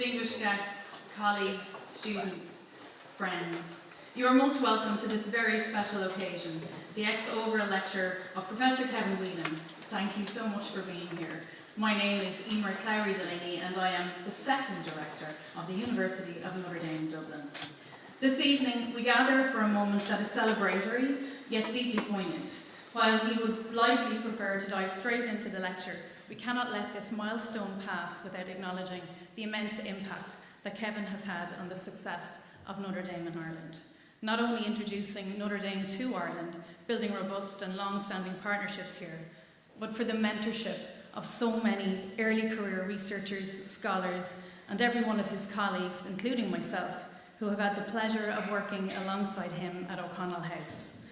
distinguished guests, colleagues, students, friends, you are most welcome to this very special occasion, the Exaugural Lecture of Professor Kevin Whelan. Thank you so much for being here. My name is Emer Clowry Delaney and I am the second director of the University of Notre Dame, Dublin. This evening we gather for a moment that is celebratory, yet deeply poignant. While he would likely prefer to dive straight into the lecture, we cannot let this milestone pass without acknowledging the immense impact that Kevin has had on the success of Notre Dame in Ireland. Not only introducing Notre Dame to Ireland, building robust and long-standing partnerships here, but for the mentorship of so many early career researchers, scholars, and every one of his colleagues, including myself, who have had the pleasure of working alongside him at O'Connell House.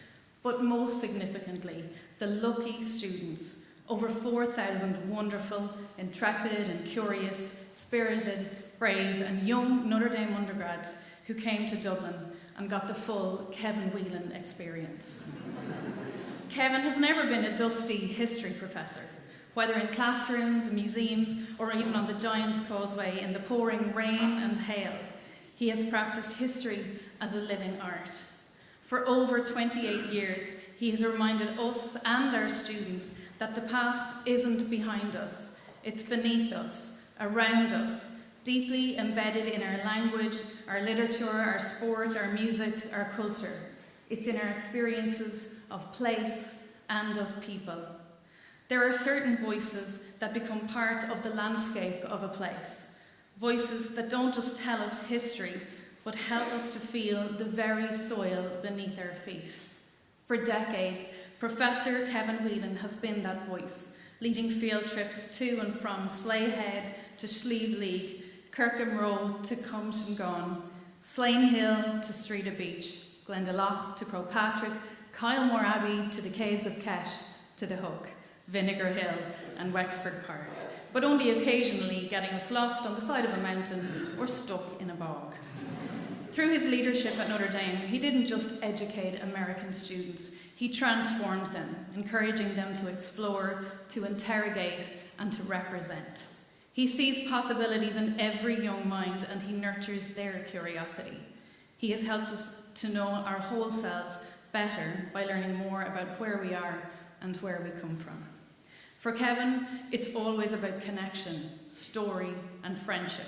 But most significantly, the lucky students, over 4,000 wonderful, intrepid and curious, spirited, brave and young Notre Dame undergrads who came to Dublin and got the full Kevin Whelan experience. Kevin has never been a dusty history professor, whether in classrooms, museums, or even on the Giant's Causeway in the pouring rain and hail. He has practiced history as a living art. For over 28 years, he has reminded us and our students that the past isn't behind us, it's beneath us, around us, deeply embedded in our language, our literature, our sport, our music, our culture. It's in our experiences of place and of people. There are certain voices that become part of the landscape of a place, voices that don't just tell us history, but help us to feel the very soil beneath our feet. For decades, Professor Kevin Whelan has been that voice, leading field trips to and from Slayhead to Slieve League, Kirkham Row to Cumshingon, Slane Hill to Streeta Beach, Glendalough to Crowpatrick, Kylemore Abbey to the Caves of Kesh to the Hook, Vinegar Hill and Wexford Park, but only occasionally getting us lost on the side of a mountain or stuck in a bog. Through his leadership at Notre Dame, he didn't just educate American students, he transformed them, encouraging them to explore, to interrogate, and to represent. He sees possibilities in every young mind and he nurtures their curiosity. He has helped us to know our whole selves better by learning more about where we are and where we come from. For Kevin, it's always about connection, story, and friendship,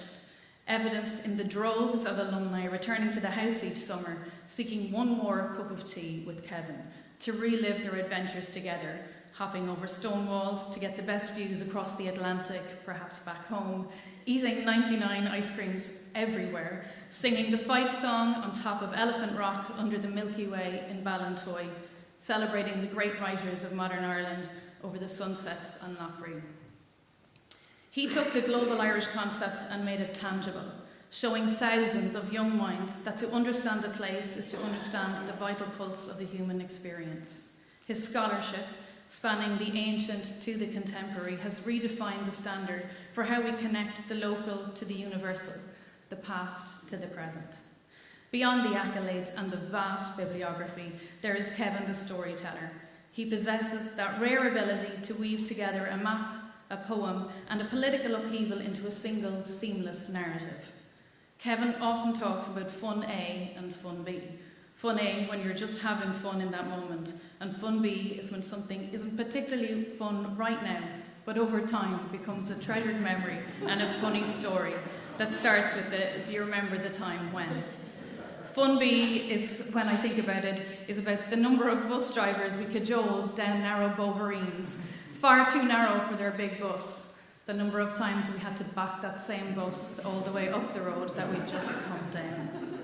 evidenced in the droves of alumni returning to the house each summer, seeking one more cup of tea with Kevin, to relive their adventures together, hopping over stone walls to get the best views across the Atlantic, perhaps back home, eating 99 ice creams everywhere, singing the fight song on top of Elephant Rock under the Milky Way in Ballintoy, celebrating the great writers of modern Ireland over the sunsets on Lochray. He took the global Irish concept and made it tangible, showing thousands of young minds that to understand a place is to understand the vital pulse of the human experience. His scholarship, spanning the ancient to the contemporary, has redefined the standard for how we connect the local to the universal, the past to the present. Beyond the accolades and the vast bibliography, there is Kevin the storyteller. He possesses that rare ability to weave together a map, a poem, and a political upheaval into a single, seamless narrative. Kevin often talks about fun A and fun B. Fun A when you're just having fun in that moment, and fun B is when something isn't particularly fun right now, but over time becomes a treasured memory and a funny story that starts with the "do you remember the time when?" Fun B is, when I think about it, is about the number of bus drivers we cajoled down narrow Boherines, far too narrow for their big bus. The number of times we had to back that same bus all the way up the road that we'd just come down.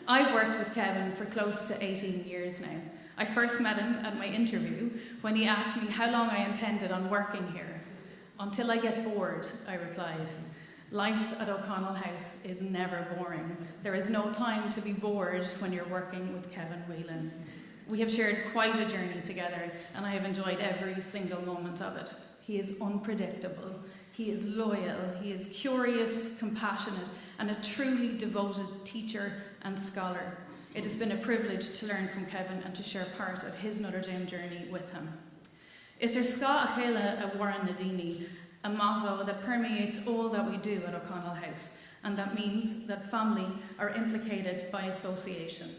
I've worked with Kevin for close to 18 years now. I first met him at my interview when he asked me how long I intended on working here. "Until I get bored," I replied. Life at O'Connell House is never boring. There is no time to be bored when you're working with Kevin Whelan. We have shared quite a journey together, and I have enjoyed every single moment of it. He is unpredictable, he is loyal, he is curious, compassionate, and a truly devoted teacher and scholar. It has been a privilege to learn from Kevin and to share part of his Notre Dame journey with him. Is there Ska Achela a Warren Nadini, a motto that permeates all that we do at O'Connell House, and that means that family are implicated by association.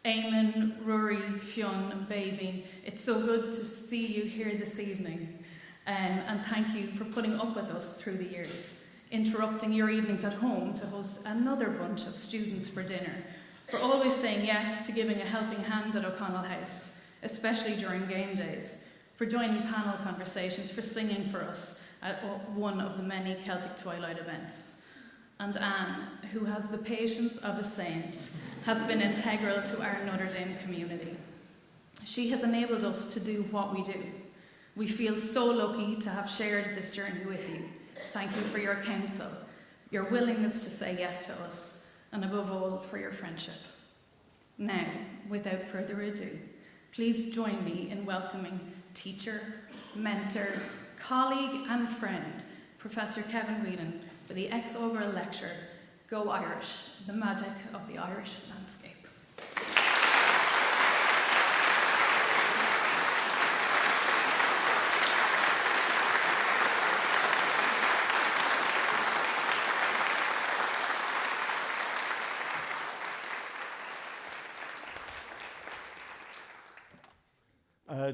Eamon, Rory, Fionn and Baveen, it's so good to see you here this evening, and thank you for putting up with us through the years, interrupting your evenings at home to host another bunch of students for dinner, for always saying yes to giving a helping hand at O'Connell House, especially during game days, for joining panel conversations, for singing for us at one of the many Celtic Twilight events. And Anne, who has the patience of a saint, has been integral to our Notre Dame community. She has enabled us to do what we do. We feel so lucky to have shared this journey with you. Thank you for your counsel, your willingness to say yes to us, and above all, for your friendship. Now, without further ado, please join me in welcoming teacher, mentor, colleague and friend, Professor Kevin Whelan, for the Exaugural Lecture, Go Irish, the Magic of the Irish Landscape.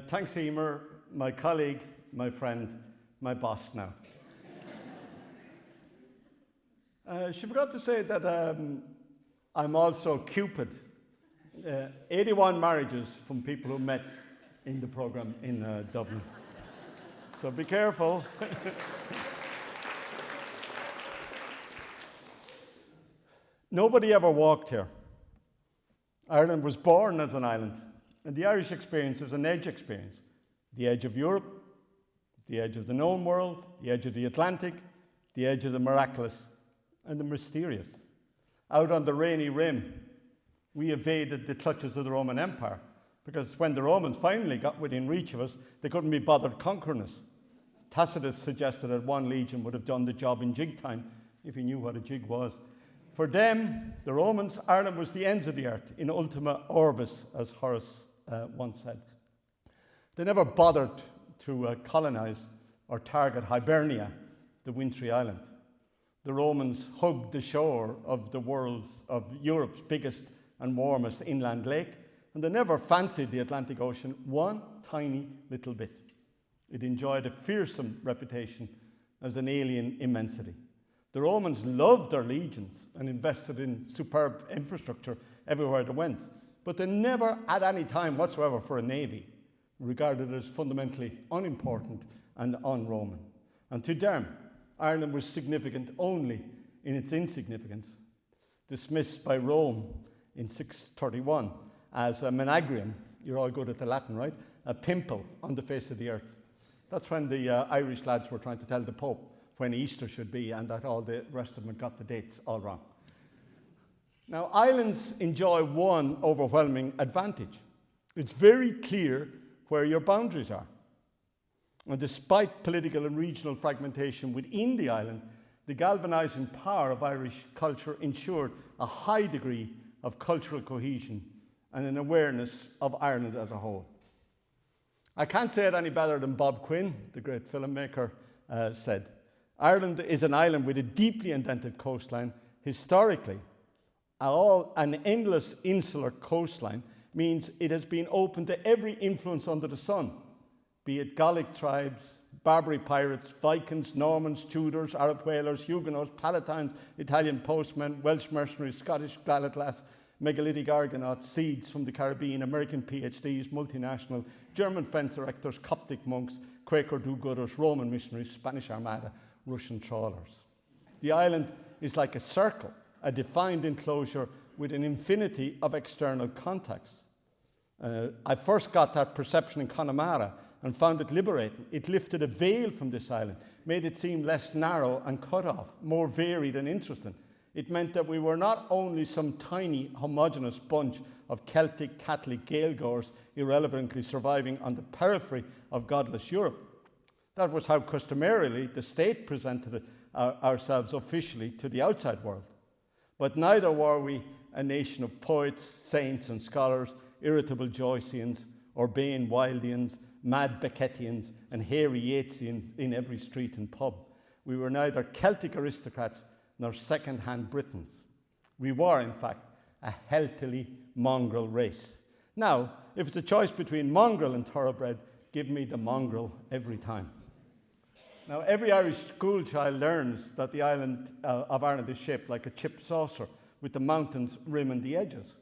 Thanks, Emer, my colleague, my friend, my boss now. She forgot to say that I'm also Cupid. 81 marriages from people who met in the program in Dublin. So be careful. Nobody ever walked here. Ireland was born as an island, and the Irish experience is an edge experience. The edge of Europe, the edge of the known world, the edge of the Atlantic, the edge of the miraculous, and the mysterious. Out on the rainy rim, we evaded the clutches of the Roman Empire, because when the Romans finally got within reach of us, they couldn't be bothered conquering us. Tacitus suggested that one legion would have done the job in jig time, if he knew what a jig was. For them, the Romans, Ireland was the ends of the earth, in ultima orbis, as Horace once said. They never bothered to colonize or target Hibernia, the wintry island. The Romans hugged the shore of Europe's biggest and warmest inland lake, and they never fancied the Atlantic Ocean one tiny little bit. It enjoyed a fearsome reputation as an alien immensity. The Romans loved their legions and invested in superb infrastructure everywhere they went, but they never had any time whatsoever for a navy, regarded as fundamentally unimportant and un-Roman. And to them, Ireland was significant only in its insignificance, dismissed by Rome in 631 as a menagrium, you're all good at the Latin, right? A pimple on the face of the earth. That's when the Irish lads were trying to tell the Pope when Easter should be, and that all the rest of them had got the dates all wrong. Now, islands enjoy one overwhelming advantage. It's very clear where your boundaries are. And despite political and regional fragmentation within the island, the galvanizing power of Irish culture ensured a high degree of cultural cohesion and an awareness of Ireland as a whole. I can't say it any better than Bob Quinn, the great filmmaker, said. Ireland is an island with a deeply indented coastline. Historically, an endless insular coastline means it has been open to every influence under the sun, be it Gallic tribes, Barbary pirates, Vikings, Normans, Tudors, Arab whalers, Huguenots, Palatines, Italian postmen, Welsh mercenaries, Scottish Glalatlas, megalithic Argonauts, seeds from the Caribbean, American PhDs, multinational, German fence erectors, Coptic monks, Quaker do-gooders, Roman missionaries, Spanish Armada, Russian trawlers. The island is like a circle, a defined enclosure with an infinity of external contacts. I first got that perception in Connemara and found it liberating. It lifted a veil from this island, made it seem less narrow and cut off, more varied and interesting. It meant that we were not only some tiny, homogenous bunch of Celtic, Catholic Gaelgoers irrelevantly surviving on the periphery of godless Europe. That was how customarily the state presented ourselves officially to the outside world. But neither were we a nation of poets, saints and scholars, irritable Joyceans, urbane Wildians, mad Beckettians and hairy Yeatsians in every street and pub. We were neither Celtic aristocrats nor second-hand Britons. We were, in fact, a healthily mongrel race. Now, if it's a choice between mongrel and thoroughbred, give me the mongrel every time. Now, every Irish school child learns that the island of Ireland is shaped like a chipped saucer with the mountains rimming the edges.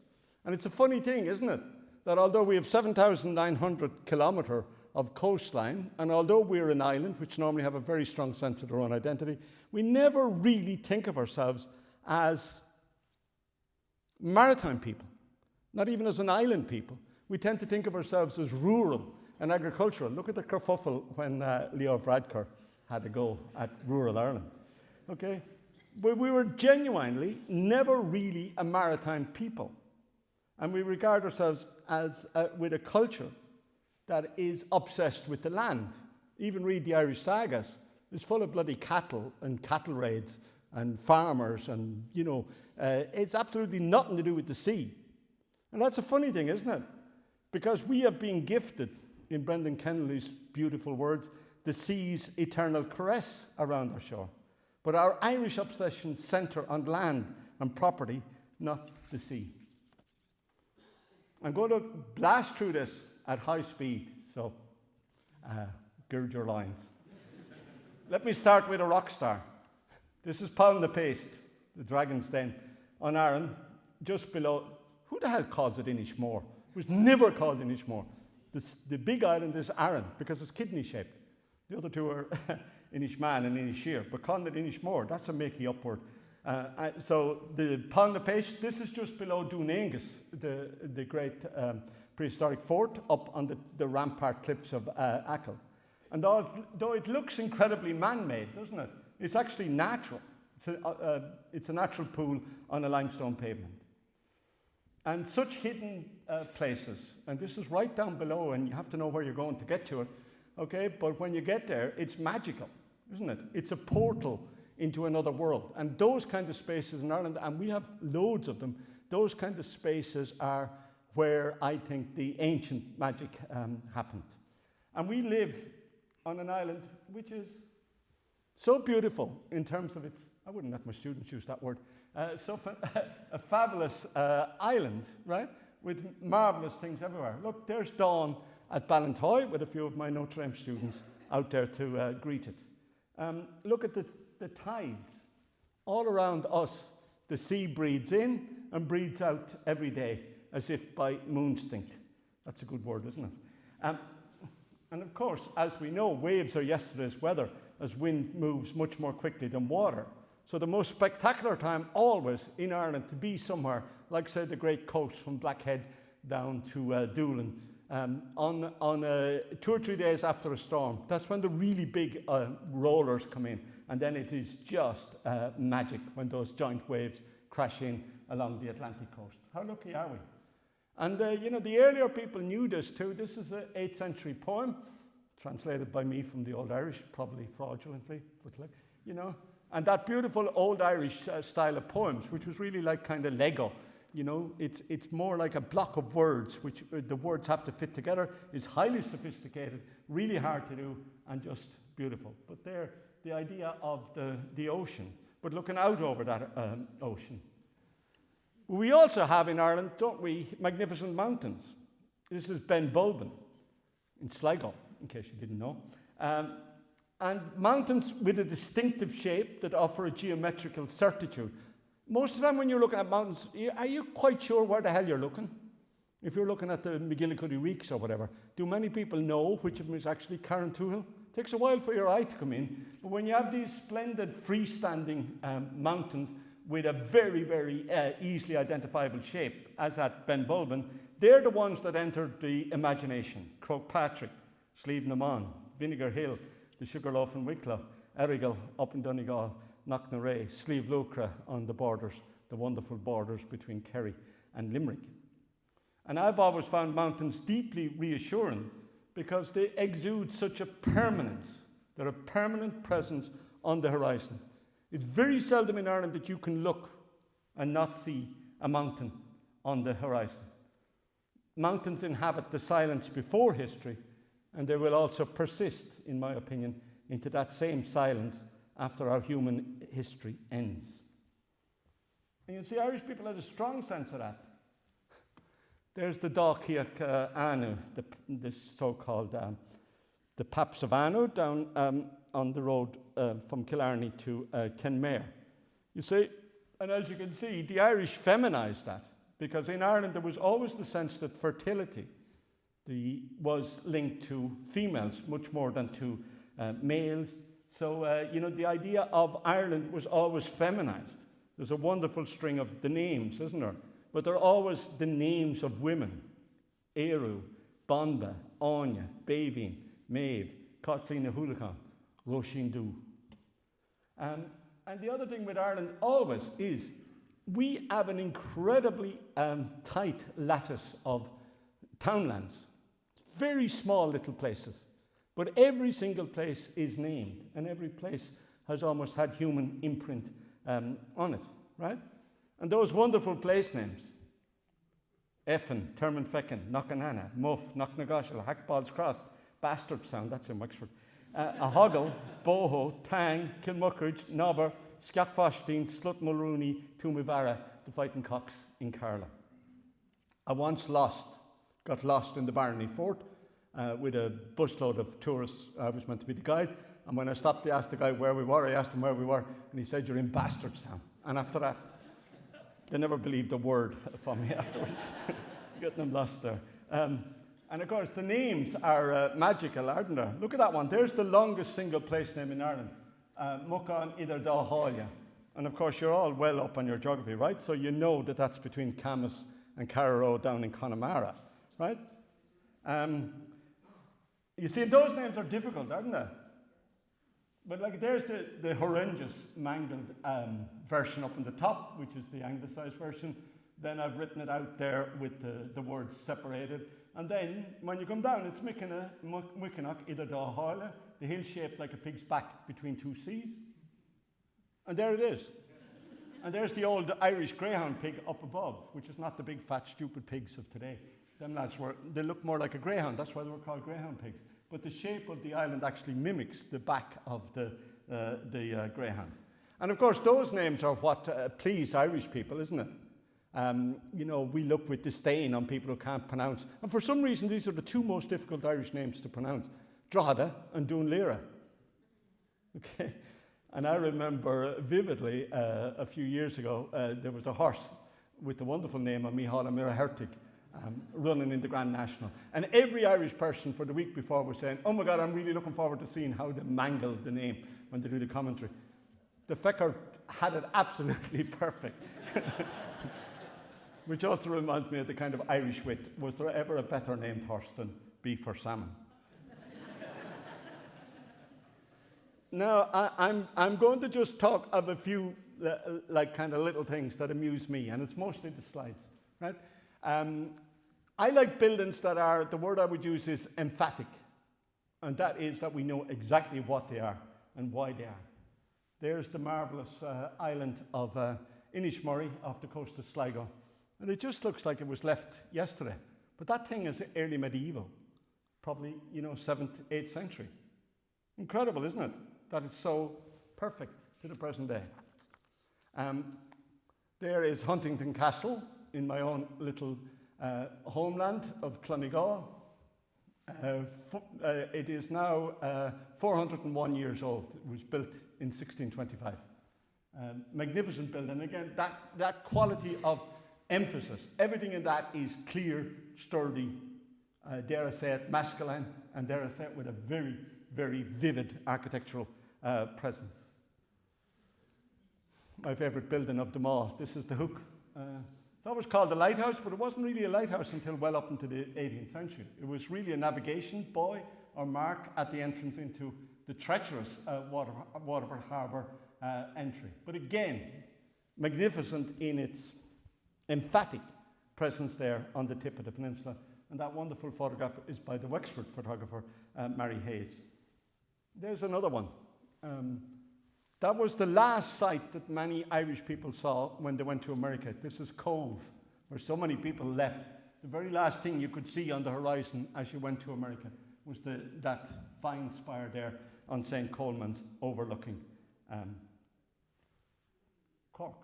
And it's a funny thing, isn't it, that although we have 7,900 kilometre of coastline, and although we're an island, which normally have a very strong sense of their own identity, we never really think of ourselves as maritime people, not even as an island people. We tend to think of ourselves as rural and agricultural. Look at the kerfuffle when Leo Varadkar had a go at rural Ireland. Okay? But we were genuinely never really a maritime people. And we regard ourselves as with a culture that is obsessed with the land. Even read the Irish sagas. It's full of bloody cattle and cattle raids and farmers and, it's absolutely nothing to do with the sea. And that's a funny thing, isn't it? Because we have been gifted, in Brendan Kennelly's beautiful words, the sea's eternal caress around our shore. But our Irish obsessions centre on land and property, not the sea. I'm going to blast through this at high speed, so gird your loins. Let me start with a rock star. This is Paul na Paiste, the Dragon's Den, on Arran, just below. Who the hell calls it Inishmore? It was never called Inishmore. The big island is Arran because it's kidney-shaped. The other two are Inishman and Inisheer, but calling it Inishmore, that's a makey upward. So the Paul na Paiste, this is just below Dún the great prehistoric fort up on the rampart cliffs of Achill. And though it looks incredibly man-made, doesn't it? It's actually natural. It's a natural pool on a limestone pavement. And such hidden places, and this is right down below, and you have to know where you're going to get to it, okay? But when you get there, it's magical, isn't it? It's a portal into another world. And those kind of spaces in Ireland, and we have loads of them, those kind of spaces are where I think the ancient magic happened. And we live on an island which is so beautiful in terms of its, I wouldn't let my students use that word, a fabulous island, right? With marvellous things everywhere. Look, there's Dawn at Ballintoy with a few of my Notre Dame students out there to greet it. Look at the tides. All around us, the sea breathes in and breathes out every day, as if by moonstinct. That's a good word, isn't it? And of course, as we know, waves are yesterday's weather, as wind moves much more quickly than water. So the most spectacular time always in Ireland to be somewhere, like say the Great Coast from Blackhead down to Dublin, on 2 or 3 days after a storm. That's when the really big rollers come in, and then it is just magic when those giant waves crash in along the Atlantic coast. How lucky are we? And the earlier people knew this too. This is an 8th century poem, translated by me from the Old Irish, probably fraudulently, but and that beautiful Old Irish style of poems, which was really like kind of Lego. It's more like a block of words, which the words have to fit together. It's highly sophisticated, really hard to do, and just beautiful. But there, the idea of the ocean, but looking out over that ocean. We also have in Ireland, don't we, magnificent mountains. This is Ben Bulben in Sligo, in case you didn't know. And mountains with a distinctive shape that offer a geometrical certitude. Most of the time when you're looking at mountains, are you quite sure where the hell you're looking? If you're looking at the McGillicuddy Reeks or whatever, do many people know which of them is actually Carrauntoohil? It takes a while for your eye to come in, but when you have these splendid freestanding mountains with a very, very easily identifiable shape, as at Ben Bulben, they're the ones that entered the imagination. Croagh-Patrick, Slieve na Mon, Vinegar Hill, the Sugarloaf in Wicklow, Errigal up in Donegal, Knocknarea, Slieve Lucra on the borders, the wonderful borders between Kerry and Limerick. And I've always found mountains deeply reassuring because they exude such a permanence. They're a permanent presence on the horizon. It's very seldom in Ireland that you can look and not see a mountain on the horizon. Mountains inhabit the silence before history, and they will also persist, in my opinion, into that same silence after our human history ends. And you see, Irish people had a strong sense of that. There's the Dalkiach Anu, the so-called the Paps of Anu, down on the road from Killarney to Kenmare. You see, and as you can see, the Irish feminized that, because in Ireland there was always the sense that fertility was linked to females much more than to males. So, the idea of Ireland was always feminized. There's a wonderful string of the names, isn't there? But they're always the names of women. Eru, Bonba, Anya, Baveen, Maeve, Kathleen Hulacan, Roisin Dhu. And the other thing with Ireland always is we have an incredibly tight lattice of townlands. Very small little places. But every single place is named, and every place has almost had human imprint on it, right? And those wonderful place names, Effin, Termonfeckin, Knockanana, Muff, Knocknagoshel, Hackballs Cross, Bastardstown, that's in Wexford, Ahoggle, Boho, Tang, Kilmuckridge, Nobber, Scackfoshdeen, Slut Mulrooney, Tumivara, the Fighting Cocks in Carla. I once got lost in the Barony Fort with a busload of tourists. I was meant to be the guide, and when I stopped to ask the guy where we were, I asked him where we were, and he said, "You're in Bastardstown." And after that, they never believed a word from me afterwards, getting them lost there. And of course, the names are magical, aren't they? Look at that one. There's the longest single place name in Ireland, Muckan Idir Dá Hália. And of course, you're all well up on your geography, right? So you know that that's between Camas and Carrow down in Connemara, right? You see, those names are difficult, aren't they? But like, there's the horrendous, mangled version up on the top, which is the anglicised version. Then I've written it out there with the words separated. And then, when you come down, it's Wickenock Idir Dá Hália, the hill shaped like a pig's back between two seas. And there it is. And there's the old Irish greyhound pig up above, which is not the big, fat, stupid pigs of today. Them lads they look more like a greyhound. That's why they were called greyhound pigs. But the shape of the island actually mimics the back of the greyhound. And of course, those names are what please Irish people, isn't it? We look with disdain on people who can't pronounce. And for some reason, these are the two most difficult Irish names to pronounce. Drogheda and Dún Laoghaire. Okay? And I remember vividly, a few years ago, there was a horse with the wonderful name of Mícheál Mira Hertig running in the Grand National. And every Irish person for the week before was saying, "Oh my God, I'm really looking forward to seeing how they mangle the name when they do the commentary." The fecker had it absolutely perfect. Which also reminds me of the kind of Irish wit. Was there ever a better named horse than beef or salmon? Now, I'm going to just talk of a few kind of little things that amuse me, and it's mostly the slides, right? I like buildings that are, the word I would use is emphatic, and that is that we know exactly what they are and why they are. There's the marvellous island of Inishmurray off the coast of Sligo. And it just looks like it was left yesterday. But that thing is early medieval, probably, 7th, 8th century. Incredible, isn't it? That is so perfect to the present day. There is Huntington Castle in my own little homeland of Clonigaw. It is now 401 years old. It was built in 1625. Magnificent building. Again, that quality of emphasis. Everything in that is clear, sturdy, dare I say it, masculine, and dare I say it, with a very, very vivid architectural presence. My favourite building of them all. This is the Hook. It's always called the lighthouse, but it wasn't really a lighthouse until well up into the 18th century. It was really a navigation buoy or mark at the entrance into the treacherous Waterford Harbour entry. But again, magnificent in its emphatic presence there on the tip of the peninsula. And that wonderful photograph is by the Wexford photographer, Mary Hayes. There's another one. That was the last sight that many Irish people saw when they went to America. This is Cove, where so many people left. The very last thing you could see on the horizon as you went to America was that fine spire there on St. Coleman's overlooking Cork.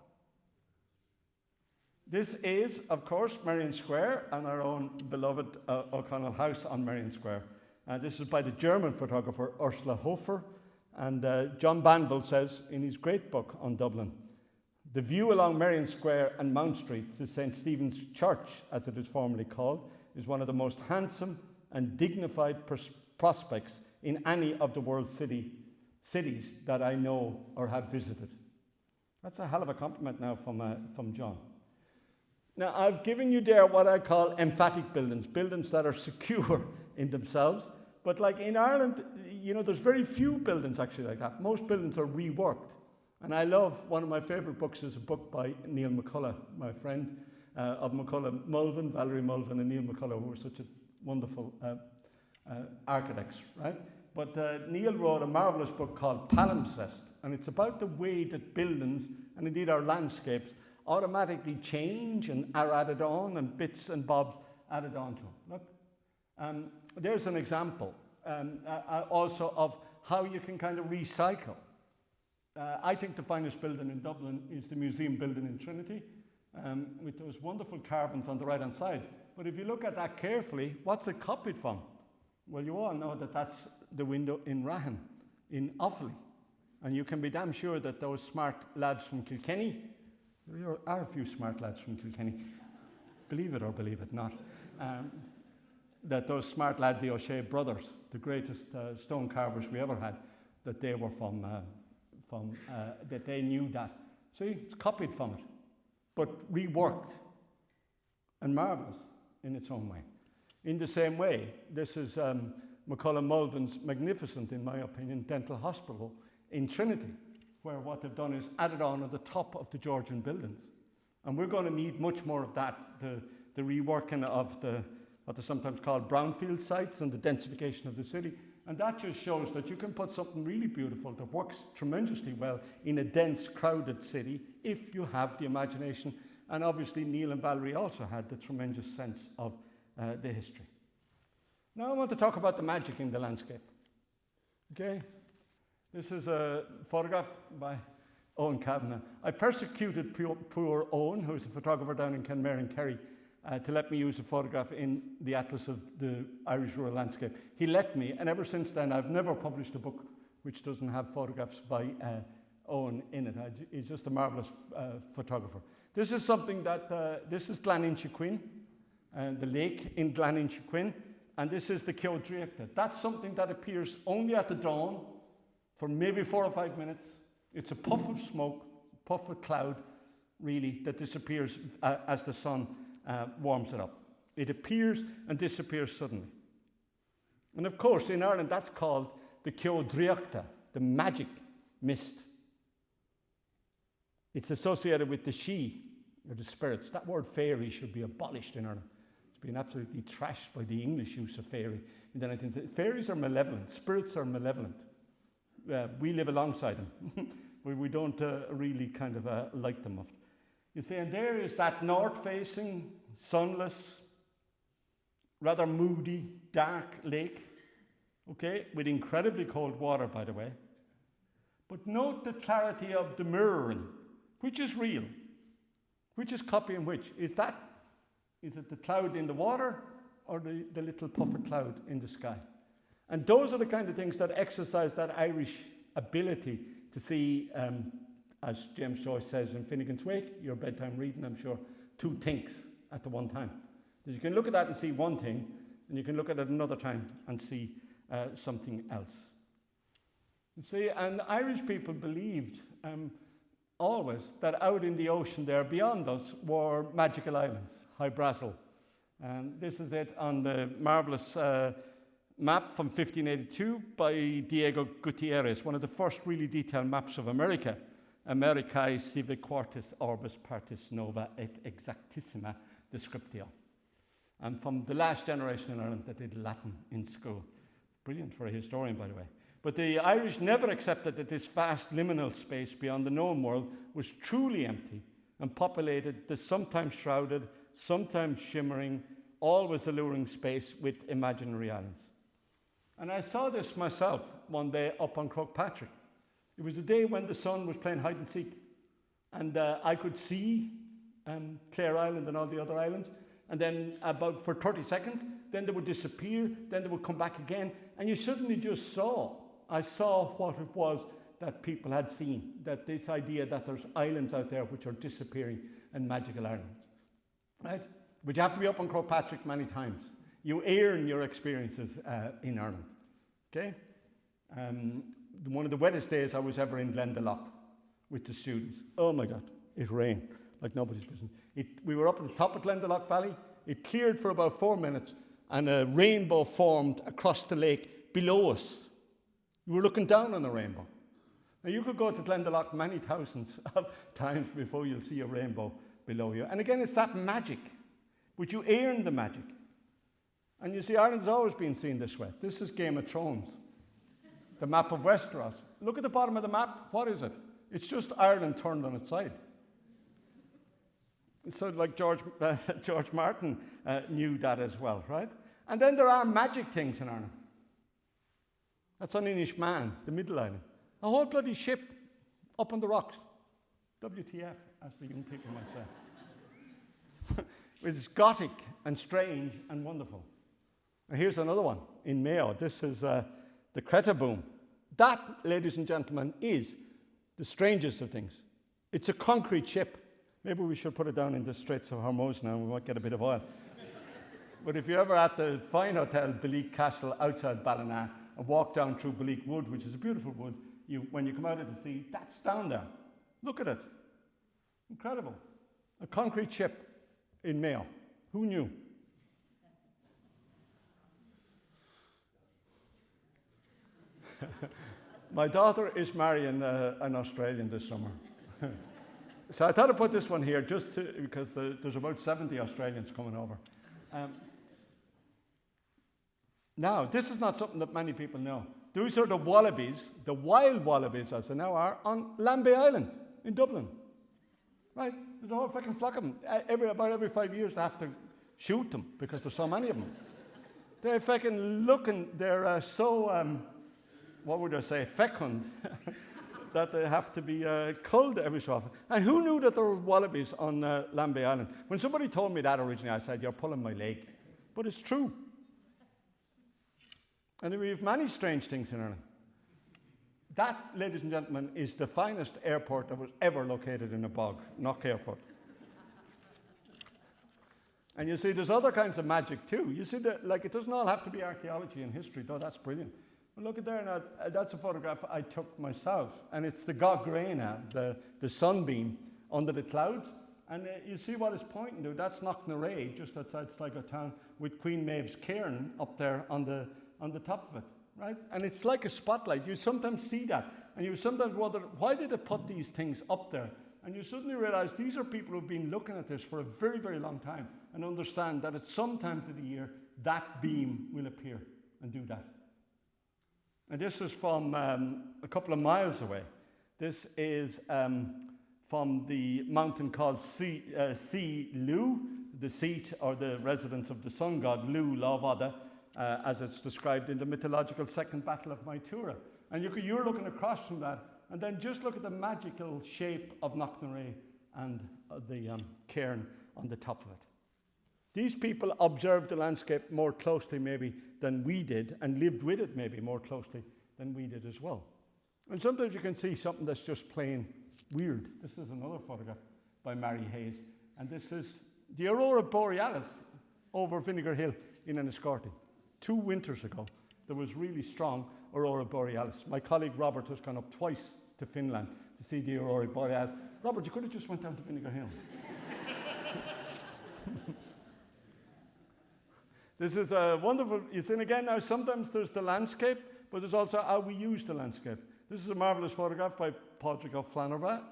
This is, of course, Merrion Square and our own beloved O'Connell House on Merrion Square. This is by the German photographer Ursula Hofer. And John Banville says in his great book on Dublin, the view along Merrion Square and Mount Street to St. Stephen's Church, as it is formerly called, is one of the most handsome and dignified prospects in any of the world's cities that I know or have visited. That's a hell of a compliment now from John. Now, I've given you there what I call emphatic buildings, buildings that are secure in themselves. But like in Ireland, there's very few buildings actually like that. Most buildings are reworked. And I love, one of my favourite books is a book by Neil McCullough, my friend of McCullough, Mulvin, Valerie Mulvin and Neil McCullough, who were such a wonderful architects, right? But Neil wrote a marvellous book called Palimpsest, and it's about the way that buildings, and indeed our landscapes, automatically change and are added on, and bits and bobs added on to them. Look, there's an example also of how you can kind of recycle. I think the finest building in Dublin is the museum building in Trinity, with those wonderful carvings on the right-hand side. But if you look at that carefully, what's it copied from? Well, you all know that that's the window in Rahan, in Offaly. And you can be damn sure that those smart lads from Kilkenny, there are a few smart lads from Kilkenny, believe it or believe it not, that those smart lads, the O'Shea brothers, the greatest stone carvers we ever had, that they were from that they knew that. See, it's copied from it, but reworked and marvellous in its own way. In the same way, this is McCullough Mulvin's magnificent, in my opinion, dental hospital in Trinity, where what they've done is added on at the top of the Georgian buildings. And we're going to need much more of that, the reworking of what are sometimes called brownfield sites and the densification of the city. And that just shows that you can put something really beautiful that works tremendously well in a dense, crowded city if you have the imagination. And obviously Neil and Valerie also had the tremendous sense of the history. Now I want to talk about the magic in the landscape. Okay? This is a photograph by Owen Kavanagh. I persecuted poor Owen, who's a photographer down in Kenmare and Kerry, to let me use a photograph in the Atlas of the Irish Rural Landscape. He let me, and ever since then I've never published a book which doesn't have photographs by Owen in it. He's just a marvellous photographer. This is something that, this is Gleninchequin, the lake in Gleninchequin, and this is the Ceodriachta. That's something that appears only at the dawn for maybe 4 or 5 minutes. It's a puff of smoke, puff of cloud, really, that disappears as the sun warms it up. It appears and disappears suddenly. And of course, in Ireland, that's called the Ceodriachta, the magic mist. It's associated with the she, or the spirits. That word fairy should be abolished in Ireland. It's been absolutely trashed by the English use of fairy in the 19th century. Fairies are malevolent. Spirits are malevolent. We live alongside them. we don't really kind of like them often. You see, and there is that north-facing, sunless, rather moody, dark lake, okay, with incredibly cold water, by the way. But note the clarity of the mirroring, which is real, which is copying which. Is it the cloud in the water or the little puff of cloud in the sky? And those are the kind of things that exercise that Irish ability to see, as James Joyce says in Finnegan's Wake, your bedtime reading, I'm sure, 2 things at the one time. You can look at that and see one thing, and you can look at it another time and see something else. You see, and Irish people believed always that out in the ocean there beyond us were magical islands, Hy-Brasil. And this is it on the marvellous map from 1582 by Diego Gutierrez, one of the first really detailed maps of America. Americae sive quartis orbis partis nova et exactissima descriptio. I'm from the last generation in Ireland that did Latin in school. Brilliant for a historian, by the way. But the Irish never accepted that this vast liminal space beyond the known world was truly empty and populated the sometimes shrouded, sometimes shimmering, always alluring space with imaginary islands. And I saw this myself one day up on Croagh-Patrick. It was a day when the sun was playing hide and seek. And I could see Clare Island and all the other islands. And then about for 30 seconds, then they would disappear, then they would come back again. And you suddenly just saw, I saw what it was that people had seen, that this idea that there's islands out there which are disappearing and magical islands, right? But you have to be up on Croagh Patrick many times. You earn your experiences in Ireland, okay? One of the wettest days I was ever in Glendalough with the students. Oh my God, it rained like nobody's business. We were up at the top of Glendalough Valley. It cleared for about 4 minutes and a rainbow formed across the lake below us. We were looking down on the rainbow. Now you could go to Glendalough many thousands of times before you'll see a rainbow below you. And again, it's that magic, but you earn the magic. And you see, Ireland's always been seen this way. This is Game of Thrones, the map of Westeros. Look at the bottom of the map. What is it? It's just Ireland turned on its side. So like George Martin knew that as well, right? And then there are magic things in Ireland. That's on Inishmaan, the Middle Island. A whole bloody ship up on the rocks. WTF, as the young people might say. It's Gothic and strange and wonderful. And here's another one in Mayo. This is the Creta Boom. That, ladies and gentlemen, is the strangest of things. It's a concrete ship. Maybe we should put it down in the Straits of Hormuz now, we might get a bit of oil. But if you're ever at the fine hotel, Belik Castle, outside Ballina, and walk down through Belik Wood, which is a beautiful wood, when you come out of the sea, that's down there. Look at it. Incredible. A concrete ship in Mayo. Who knew? My daughter is marrying an Australian this summer. So I thought I'd put this one here because there's about 70 Australians coming over. Now, this is not something that many people know. These are the wallabies, the wild wallabies as they now are, on Lambay Island in Dublin. Right? There's a whole fucking flock of them. About every 5 years they have to shoot them because there's so many of them. They're fucking looking, they're so, what would I say, fecund, that they have to be culled every so often. And who knew that there were wallabies on Lambay Island? When somebody told me that originally, I said, you're pulling my leg. But it's true. And we have many strange things in Ireland. That, ladies and gentlemen, is the finest airport that was ever located in a bog, Knock Airport. And you see, there's other kinds of magic too. You see, it doesn't all have to be archaeology and history, though that's brilliant. But look at there now, that's a photograph I took myself, and it's the Goghrena, the sunbeam under the clouds. And you see what it's pointing to. That's Knocknarea, just outside Sligo town, with Queen Maeve's cairn up there on the top of it, right? And it's like a spotlight. You sometimes see that, and you sometimes wonder, why did they put these things up there? And you suddenly realize these are people who've been looking at this for a very, very long time and understand that at some times of the year, that beam will appear and do that. And this is from a couple of miles away. This is from the mountain called Lu, the seat or the residence of the sun god Lu Lávada, as it's described in the mythological Second Battle of Maitura. And you're looking across from that, and then just look at the magical shape of Knocknarea and the cairn on the top of it. These people observed the landscape more closely maybe than we did, and lived with it maybe more closely than we did as well. And sometimes you can see something that's just plain weird. This is another photograph by Mary Hayes, and this is the Aurora Borealis over Vinegar Hill in Enniscorthy. 2 winters ago, there was really strong Aurora Borealis. My colleague Robert has gone up twice to Finland to see the Aurora Borealis. Robert, you could have just went down to Vinegar Hill. This is a wonderful, you see, again now sometimes there's the landscape, but there's also how we use the landscape. This is a marvellous photograph by Padraig O'Flannerva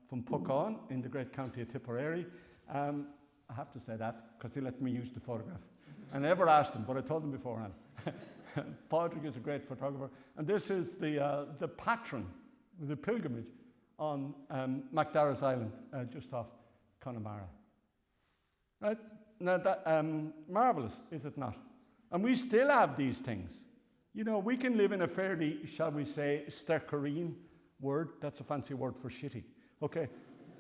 from Puckane in the great county of Tipperary. I have to say that because he let me use the photograph. I never asked him, but I told him beforehand. Padraig is a great photographer. And this is the patron, the pilgrimage on MacDarras Island, just off Connemara. Right? Now, that marvellous, is it not? And we still have these things. You know, we can live in a fairly, shall we say, stercorine word. That's a fancy word for shitty. Okay?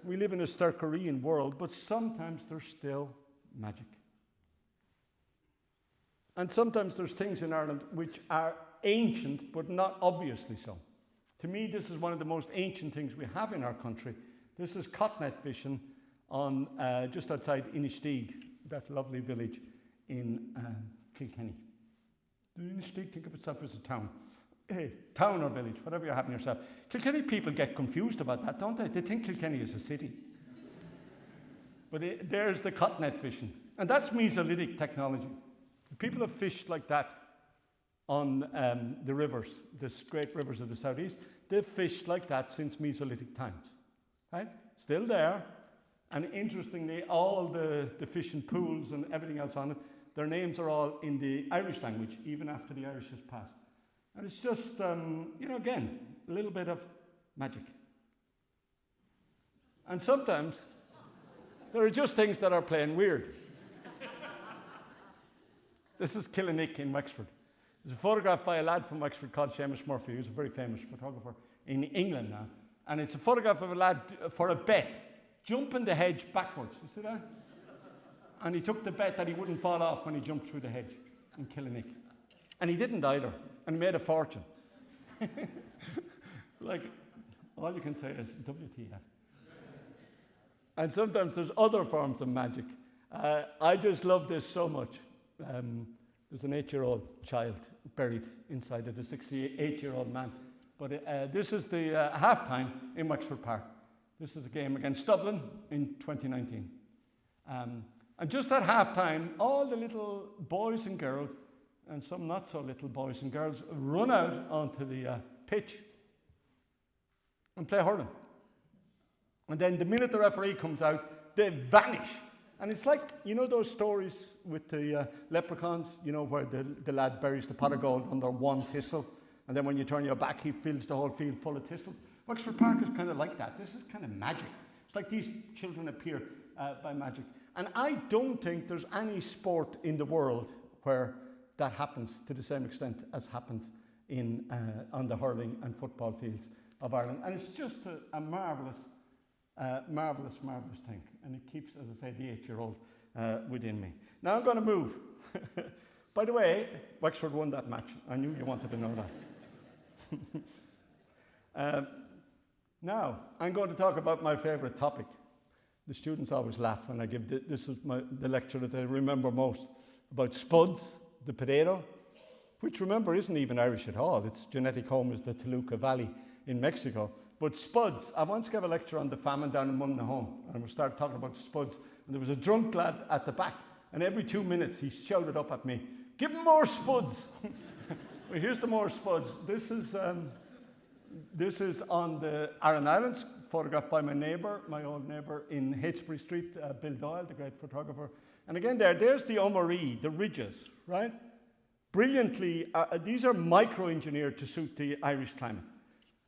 We live in a Sterkerian world, but sometimes there's still magic. And sometimes there's things in Ireland which are ancient, but not obviously so. To me, this is one of the most ancient things we have in our country. This is cotnet fishing on just outside Inistigues, that lovely village in Kilkenny. Does Inistigues think of itself as a town? Hey, town or village, whatever you're having yourself. Kilkenny people get confused about that, don't they? They think Kilkenny is a city. But there's the cotnet fishing. And that's Mesolithic technology. People have fished like that on the rivers, the great rivers of the southeast. They've fished like that since Mesolithic times. Right? Still there. And interestingly, all the fishing pools and everything else on it, their names are all in the Irish language, even after the Irish has passed. And it's just, again, a little bit of magic. And sometimes there are just things that are plain weird. This is Killinnick in Wexford. There's a photograph by a lad from Wexford called Seamus Murphy, who's a very famous photographer in England now. And it's a photograph of a lad for a bet, jumping the hedge backwards. You see that? And he took the bet that he wouldn't fall off when he jumped through the hedge in Killinnick. And he didn't either, and he made a fortune. Like, all you can say is WTF. And sometimes there's other forms of magic. I just love this so much. There's an 8-year-old child buried inside of a 68-year-old man. But this is the halftime in Wexford Park. This is a game against Dublin in 2019. And just at halftime, all the little boys and girls, and some not so little boys and girls, run out onto the pitch and play hurling. And then the minute the referee comes out, they vanish. And it's like, those stories with the leprechauns, where the lad buries the pot of gold under one thistle, and then when you turn your back, he fills the whole field full of thistles. Wexford Park is kind of like that. This is kind of magic. It's like these children appear by magic. And I don't think there's any sport in the world where that happens to the same extent as happens on the hurling and football fields of Ireland. And it's just a marvellous, marvellous thing. And it keeps, as I say, the 8-year-old within me. Now I'm going to move. By the way, Wexford won that match. I knew you wanted to know that. Now, I'm going to talk about my favourite topic. The students always laugh when I give this is the lecture that I remember most, about spuds, the potato, which, remember, isn't even Irish at all. Its genetic home is the Toluca Valley in Mexico. But spuds, I once gave a lecture on the famine down in Munahome, and we started talking about spuds, and there was a drunk lad at the back, and every 2 minutes he shouted up at me, "Give him more spuds!" Well, here's the more spuds. This is on the Aran Islands, photographed by my old neighbour in Heytesbury Street, Bill Doyle, the great photographer. And again there's the Omari, the ridges, right? Brilliantly, these are micro-engineered to suit the Irish climate.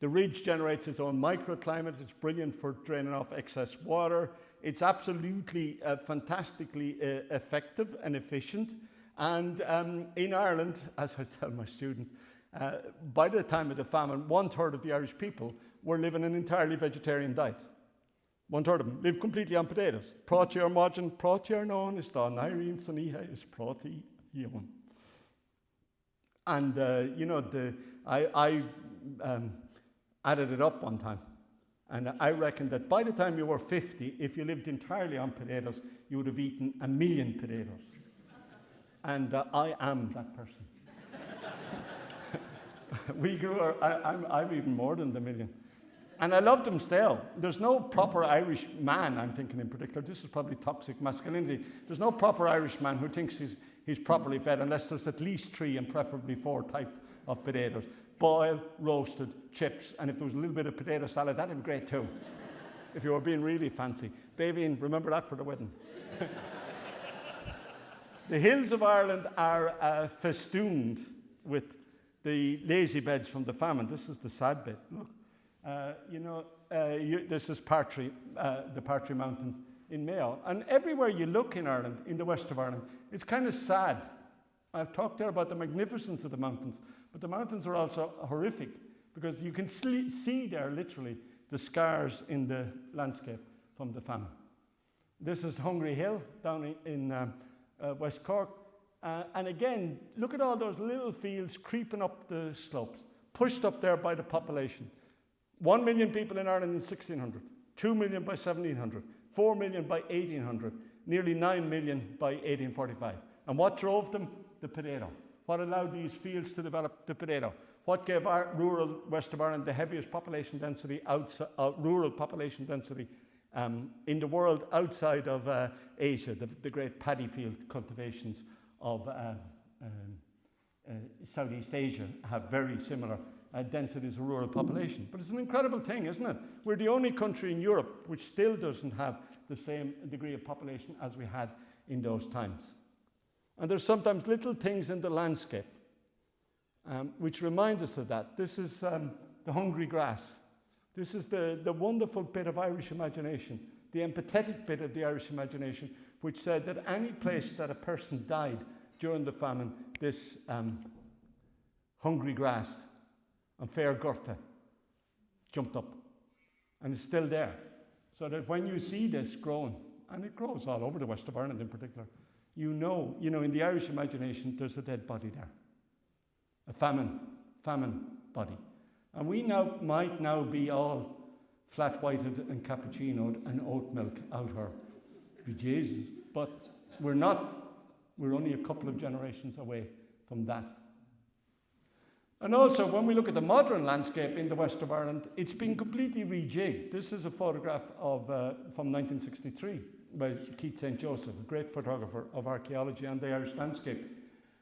The ridge generates its own microclimate. It's brilliant for draining off excess water. It's absolutely fantastically effective and efficient. And in Ireland, as I tell my students, by the time of the famine, 1/3 of the Irish people were living an entirely vegetarian diet. 1/3 of them lived completely on potatoes. Prátear margin, prátear known is the Nairine Sonihe is práti Yemen. And I added it up one time, and I reckon that by the time you were 50, if you lived entirely on potatoes, you would have eaten 1 million potatoes. And I am that person. I'm even more than the million. And I love them still. There's no proper Irish man, I'm thinking in particular. This is probably toxic masculinity. There's no proper Irish man who thinks he's properly fed unless there's at least 3 and preferably 4 types of potatoes. Boiled, roasted, chips, and if there was a little bit of potato salad, that'd be great too. If you were being really fancy. Baby, remember that for the wedding. The hills of Ireland are festooned with the lazy beds from the famine. This is the sad bit. Look, this is Partry, the Partry Mountains in Mayo. And everywhere you look in Ireland, in the west of Ireland, it's kind of sad. I've talked there about the magnificence of the mountains, but the mountains are also horrific because you can see there literally the scars in the landscape from the famine. This is Hungry Hill down in West Cork. And again, look at all those little fields creeping up the slopes, pushed up there by the population. 1 million people in Ireland in 1600, 2 million by 1700, 4 million by 1800, nearly 9 million by 1845. And what drove them? The potato. What allowed these fields to develop? The potato. What gave our rural west of Ireland the heaviest population density, rural population density in the world outside of Asia, the great paddy field cultivations of Southeast Asia have very similar densities of rural population. But it's an incredible thing, isn't it? We're the only country in Europe which still doesn't have the same degree of population as we had in those times. And there's sometimes little things in the landscape which remind us of that. This is the hungry grass. This is the wonderful bit of Irish imagination, the empathetic bit of the Irish imagination, which said that any place that a person died during the famine, this hungry grass and fair Gorta jumped up. And it's still there. So that when you see this growing, and it grows all over the west of Ireland in particular, you know, in the Irish imagination, there's a dead body there. A famine body. And we might now be all flat-whited and cappuccinoed and oat milk out her. Be Jesus. But we're not. We're only a couple of generations away from that. And also, when we look at the modern landscape in the west of Ireland, it's been completely rejigged. This is a photograph from 1963 by Keith St. Joseph, a great photographer of archaeology and the Irish landscape.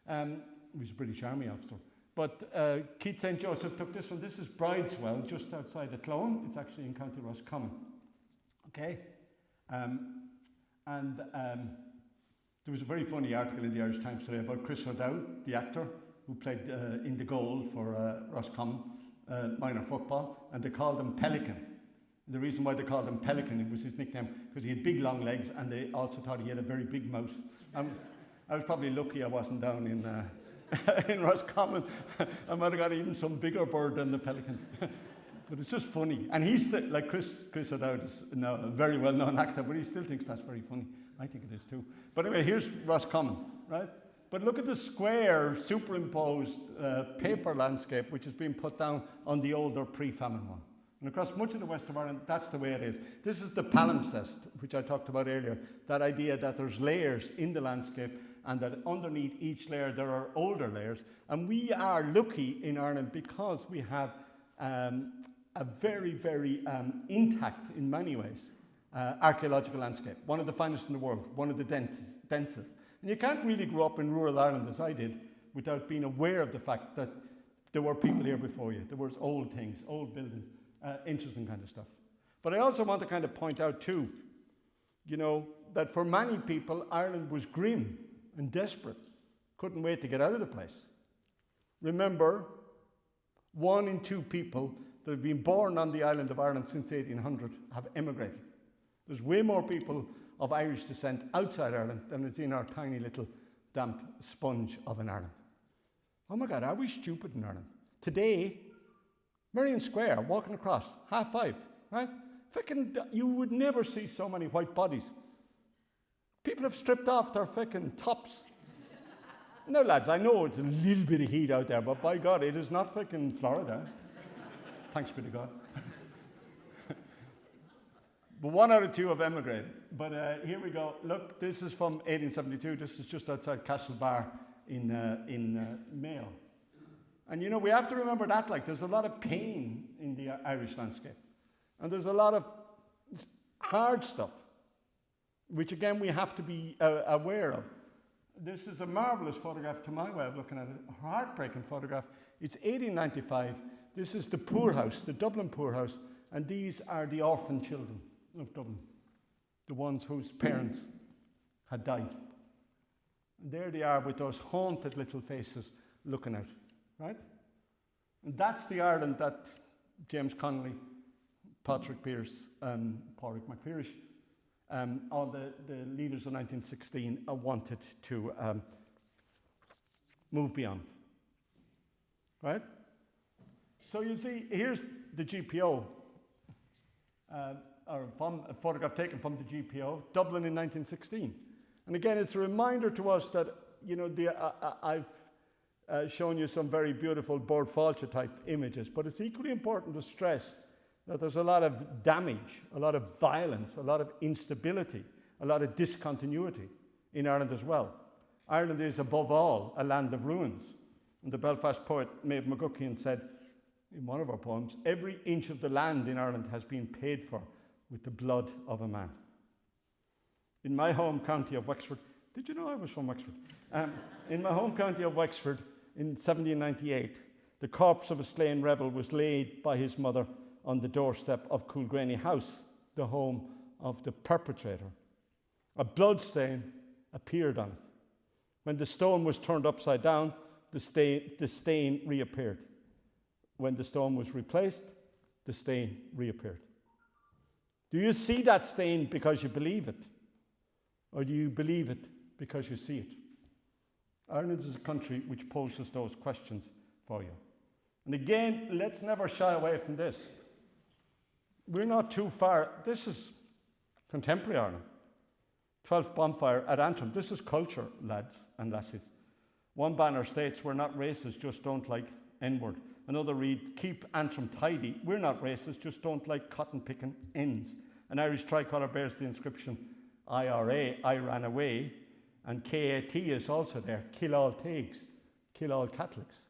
He was a British Army officer. But Keith St. Joseph took this one. This is Brideswell, just outside of Clone. It's actually in County Roscommon. Okay? There was a very funny article in the Irish Times today about Chris O'Dowd, the actor, who played in the goal for Roscommon minor football, and they called him Pelican. The reason why they called him Pelican, it was his nickname, because he had big long legs, and they also thought he had a very big mouth. I was probably lucky I wasn't down in Roscommon. I might have got even some bigger bird than the pelican. But it's just funny. And he's like Chris O'Dowd is now a very well-known actor, but he still thinks that's very funny. I think it is too. But anyway, here's Roscommon, right? But look at the square superimposed paper landscape which has been put down on the older pre-famine one. And across much of the west of Ireland, that's the way it is. This is the palimpsest, which I talked about earlier, that idea that there's layers in the landscape and that underneath each layer there are older layers. And we are lucky in Ireland because we have a very, very intact, in many ways, archaeological landscape. One of the finest in the world, one of the densest. And you can't really grow up in rural Ireland, as I did, without being aware of the fact that there were people here before you. There was old things, old buildings, interesting kind of stuff. But I also want to kind of point out too, that for many people, Ireland was grim and desperate. Couldn't wait to get out of the place. Remember, 1 in 2 people that have been born on the island of Ireland since 1800 have emigrated. There's way more people of Irish descent outside Ireland than is in our tiny little damp sponge of an Ireland. Oh my God, are we stupid in Ireland? Today, Merrion Square, walking across, 5:30, right? You would never see so many white bodies. People have stripped off their tops. No, lads, I know it's a little bit of heat out there, but by God, it is not Florida. Thanks be to God. But 1 out of 2 have emigrated. But here we go. Look, this is from 1872. This is just outside Castlebar in Mayo. And we have to remember that, there's a lot of pain in the Irish landscape. And there's a lot of hard stuff, which again we have to be aware of. This is a marvelous photograph to my way of looking at it, a heartbreaking photograph. It's 1895. This is the poorhouse, the Dublin poorhouse, and these are the orphan children of Dublin, the ones whose parents had died. And there they are with those haunted little faces looking out, right? And that's the Ireland that James Connolly, Patrick Pearse, Pádraig McPhirish, all the leaders of 1916 wanted to move beyond, right? So you see, here's the GPO. a photograph taken from the GPO, Dublin in 1916. And again, it's a reminder to us that, you know, I've shown you some very beautiful Bord Fáilte type images, but it's equally important to stress that there's a lot of damage, a lot of violence, a lot of instability, a lot of discontinuity in Ireland as well. Ireland is above all a land of ruins. And the Belfast poet Maeve McGuckian said in one of her poems, "Every inch of the land in Ireland has been paid for with the blood of a man." In my home county of Wexford, did you know I was from Wexford? In my home county of Wexford in 1798, the corpse of a slain rebel was laid by his mother on the doorstep of Coolgraney House, the home of the perpetrator. A blood stain appeared on it. When the stone was turned upside down, the stain reappeared. When the stone was replaced, the stain reappeared. Do you see that stain because you believe it? Or do you believe it because you see it? Ireland is a country which poses those questions for you. And again, let's never shy away from this. We're not too far. This is contemporary Ireland. 12th bonfire at Antrim. This is culture, lads and lassies. One banner states, "We're not racist, just don't like N-word." Another read, "Keep Antrim tidy. We're not racist, just don't like cotton-picking ends." An Irish tricolour bears the inscription IRA, I ran away, and KAT is also there, kill all Taigs, kill all Catholics.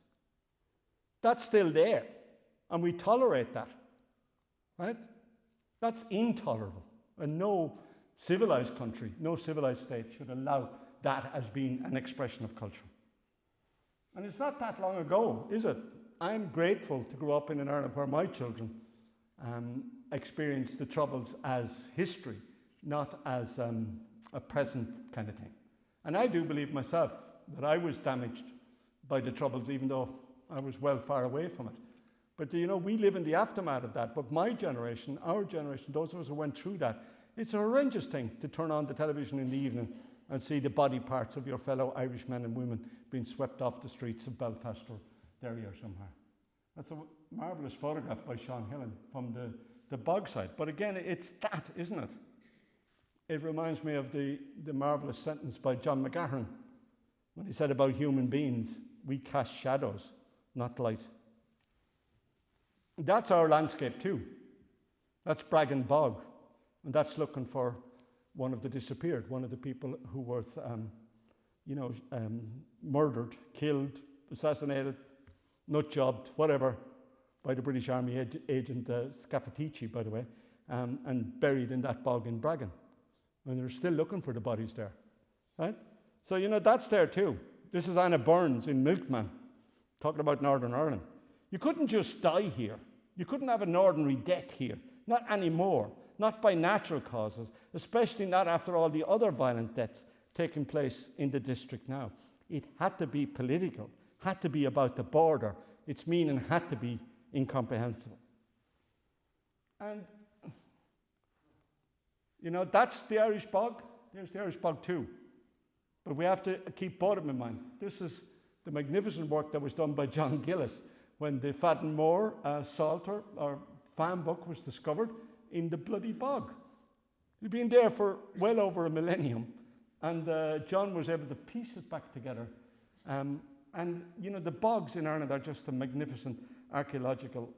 That's still there, and we tolerate that, right? That's intolerable, and no civilized country, no civilized state should allow that as being an expression of culture. And it's not that long ago, is it? I'm grateful to grow up in an Ireland where my children experienced the Troubles as history, not as a present kind of thing. And I do believe myself that I was damaged by the Troubles, even though I was well far away from it. But you know, we live in the aftermath of that. But my generation, our generation, those of us who went through that, it's a horrendous thing to turn on the television in the evening and see the body parts of your fellow Irish men and women being swept off the streets of Belfast or Derry or somewhere. That's a marvellous photograph by Sean Hillen from the bog side. But again, it's that, isn't it? It reminds me of the marvellous sentence by John McGahern when he said about human beings, "We cast shadows, not light." That's our landscape too. That's Bragan Bog. And that's looking for one of the disappeared, one of the people who were, murdered, killed, assassinated, nut-jobbed, whatever, by the British Army agent Scapitici, by the way, and buried in that bog in Bragan. And they're still looking for the bodies there, right? So, you know, that's there too. This is Anna Burns in Milkman, talking about Northern Ireland. You couldn't just die here. You couldn't have an ordinary death here. Not anymore. Not by natural causes, especially not after all the other violent deaths taking place in the district now. It had to be political, had to be about the border. Its meaning had to be incomprehensible. And, you know, that's the Irish bog. There's the Irish bog too. But we have to keep both of them in mind. This is the magnificent work that was done by John Gillis when the Fadden Moor Psalter or fan book was discovered in the bloody bog. It'd been there for well over a millennium, and John was able to piece it back together. And, you know, the bogs in Ireland are just a magnificent archaeological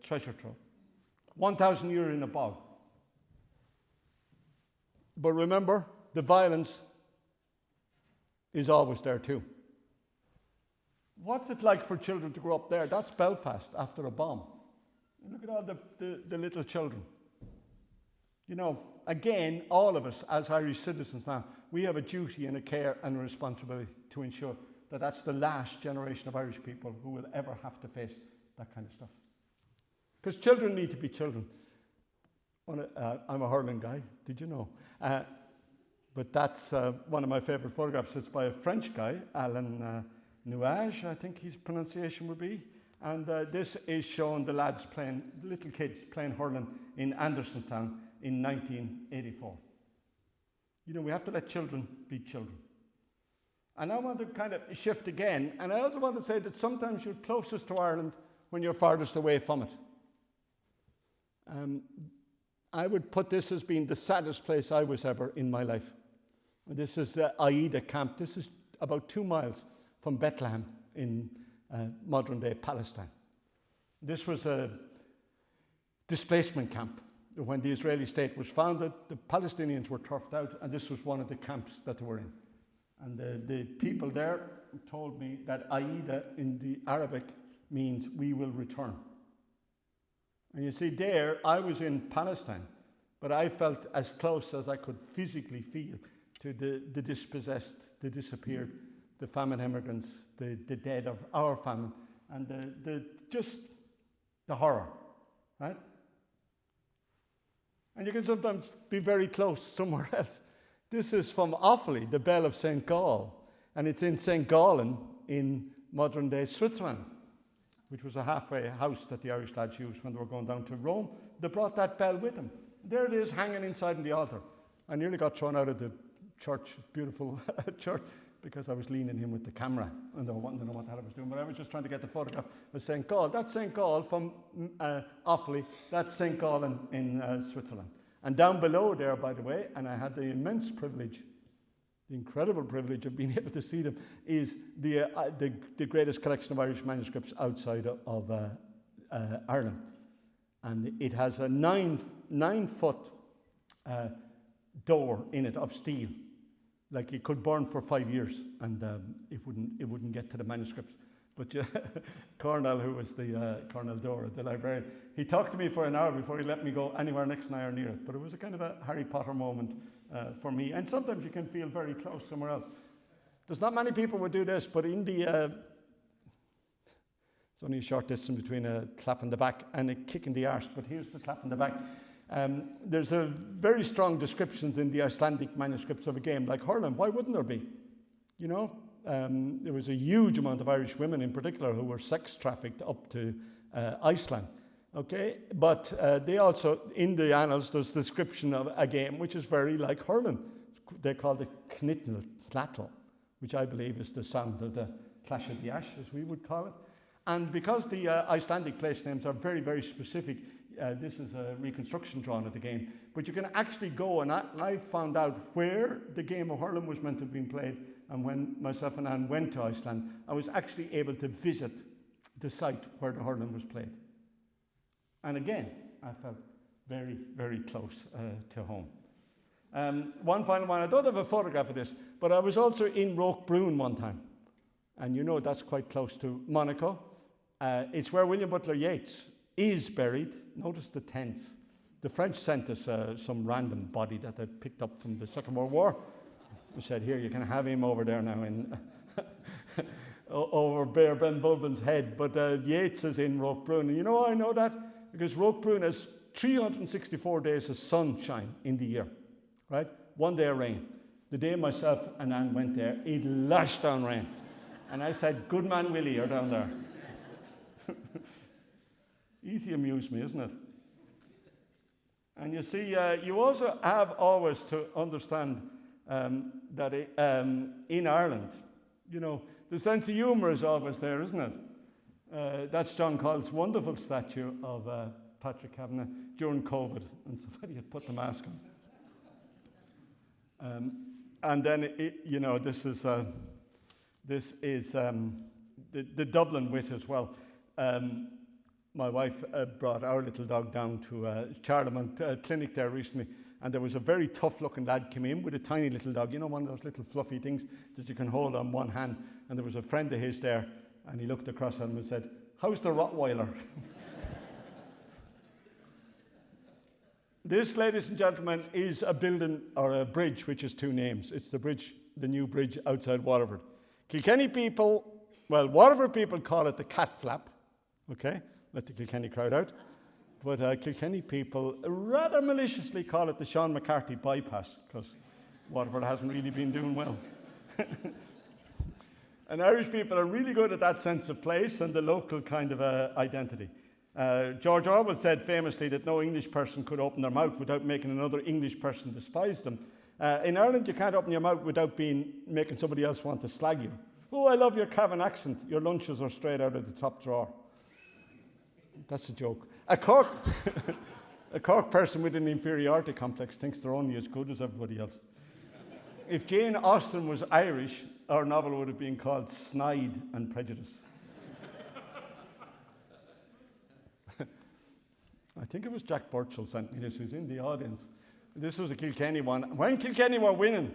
treasure trove. 1,000 years in a bog. But remember, the violence is always there too. What's it like for children to grow up there? That's Belfast after a bomb. Look at all the little children. You know, again, all of us as Irish citizens now, we have a duty and a care and a responsibility to ensure that that's the last generation of Irish people who will ever have to face that kind of stuff. Because children need to be children. I'm a hurling guy, did you know? But that's one of my favourite photographs. It's by a French guy, Alain Nuage, I think his pronunciation would be. And this is showing the lads playing, the little kids playing hurling in Andersonstown in 1984. You know, we have to let children be children. And I want to kind of shift again, and I also want to say that sometimes you're closest to Ireland when you're farthest away from it. I would put this as being the saddest place I was ever in my life. This is the Aida camp. This is about 2 miles from Bethlehem in modern-day Palestine. This was a displacement camp. When the Israeli state was founded, the Palestinians were turfed out, and this was one of the camps that they were in. And the people there told me that Aida in the Arabic means we will return. And you see there, I was in Palestine, but I felt as close as I could physically feel to the dispossessed, the disappeared, the famine immigrants, the dead of our famine, and the horror, right? And you can sometimes be very close somewhere else. This is from Offaly, the Bell of St. Gall, and it's in St. Gallen in modern-day Switzerland, which was a halfway house that the Irish lads used when they were going down to Rome. They brought that bell with them. There it is, hanging inside in the altar. I nearly got thrown out of the church, beautiful church, because I was leaning in with the camera, and they were wanting to know what the hell I was doing, but I was just trying to get the photograph of St. Gall. That's St. Gall from Offaly. That's St. Gall in Switzerland. And down below there, by the way, and I had the immense privilege, the incredible privilege of being able to see them, is the greatest collection of Irish manuscripts outside of Ireland. And it has a 9-foot door in it of steel. Like it could burn for 5 years, and it wouldn't get to the manuscripts. But Cornell, who was the Cornell Dora, the librarian, he talked to me for an hour before he let me go anywhere next an hour near it. But it was a kind of a Harry Potter moment for me. And sometimes you can feel very close somewhere else. There's not many people would do this, but in the it's only a short distance between a clap in the back and a kick in the arse. But here's the clap in the back. There's a very strong descriptions in the Icelandic manuscripts of a game like hurling. Why wouldn't there be? You know, there was a huge amount of Irish women in particular who were sex trafficked up to Iceland. Okay, but they also, in the annals, there's description of a game which is very like hurling. They call it knittel, which I believe is the sound of the clash of the ash, as we would call it. And because the Icelandic place names are very, very specific, this is a reconstruction drawing of the game. But you can actually go, and I found out where the game of hurling was meant to have been played. And when myself and Anne went to Iceland, I was actually able to visit the site where the hurling was played. And again, I felt very, very close to home. One final one, I don't have a photograph of this, but I was also in Roquebrune one time. And you know that's quite close to Monaco. It's where William Butler Yeats is buried. Notice the tents. The French sent us some random body that they picked up from the Second World War. We said, here, you can have him over there now in over Bear Ben Bulben's head. But Yeats is in Roquebrune. And you know why I know that? Because Roquebrune has 364 days of sunshine in the year, right? 1 day of rain. The day myself and Anne went there, it lashed down rain. And I said, good man Willie, you're down there. Easy amuse me, isn't it? And you see, you also have always to understand that in Ireland, you know, the sense of humour is always there, isn't it? That's John Cole's wonderful statue of Patrick Kavanagh during COVID, and somebody had put the mask on. And then, you know, this is the Dublin wit as well. My wife brought our little dog down to Charlemont Clinic there recently, and there was a very tough-looking lad came in with a tiny little dog, you know, one of those little fluffy things that you can hold on one hand, and there was a friend of his there, and he looked across at him and said, how's the Rottweiler? This, ladies and gentlemen, is a building, or a bridge, which has two names. It's the bridge, the new bridge outside Waterford. Kilkenny people, well, Waterford people call it the cat flap, okay? Let the Kilkenny crowd out. But Kilkenny people rather maliciously call it the Sean McCarthy bypass, because Waterford hasn't really been doing well. And Irish people are really good at that sense of place and the local kind of identity. George Orwell said famously that no English person could open their mouth without making another English person despise them. In Ireland, you can't open your mouth without making somebody else want to slag you. Oh, I love your Cavan accent. Your lunches are straight out of the top drawer. That's a joke. A A Cork person with an inferiority complex thinks they're only as good as everybody else. If Jane Austen was Irish, our novel would have been called Snide and Prejudice. I think it was Jack Burchell sent me this. He's in the audience. This was a Kilkenny one. When Kilkenny were winning,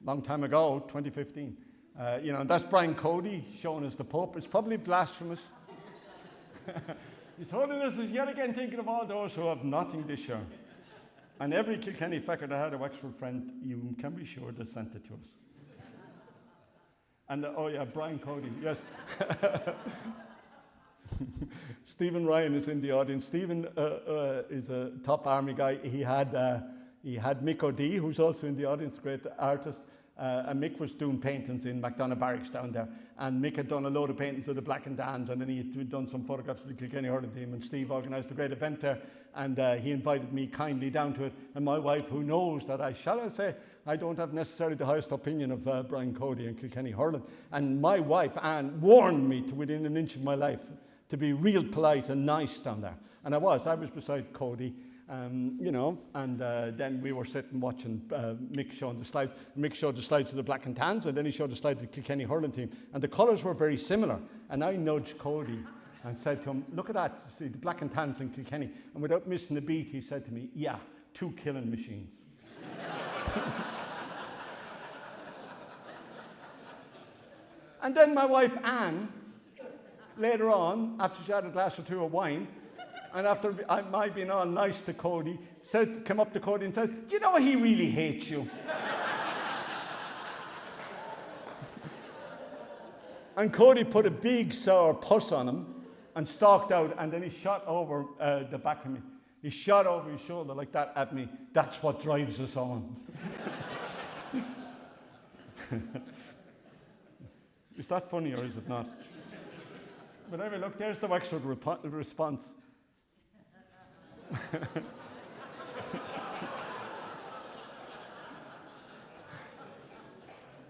long time ago, 2015, and that's Brian Cody showing us the Pope. It's probably blasphemous. His Holiness is yet again thinking of all those who have nothing this year. And every Kilkenny fecker that had a Wexford friend, you can be sure they sent it to us. And, Brian Cody, yes. Stephen Ryan is in the audience. Stephen is a top army guy. He had Mick O'Dea, who's also in the audience, great artist. And Mick was doing paintings in McDonagh Barracks down there. And Mick had done a load of paintings of the Black and Tans, and then he had done some photographs of the Kilkenny hurling team. And Steve organised a great event there, and he invited me kindly down to it. And my wife, who knows that I don't have necessarily the highest opinion of Brian Cody and Kilkenny hurling. And my wife, Anne, warned me to within an inch of my life to be real polite and nice down there. And I was beside Cody, and then we were sitting watching Mick showing the slides. Mick showed the slides of the Black and Tans, and then he showed the slide of the Kilkenny hurling team. And the colours were very similar. And I nudged Cody and said to him, look at that, see the Black and Tans in Kilkenny. And without missing a beat, he said to me, yeah, 2 killing machines. And then my wife, Anne, later on, after she had a glass or two of wine, and after my being all nice to Cody, came up to Cody and said, do you know he really hates you? And Cody put a big sour puss on him and stalked out, and then he shot over the back of me. He shot over his shoulder like that at me. That's what drives us on. Is that funny or is it not? But anyway, look, there's the Wexford response.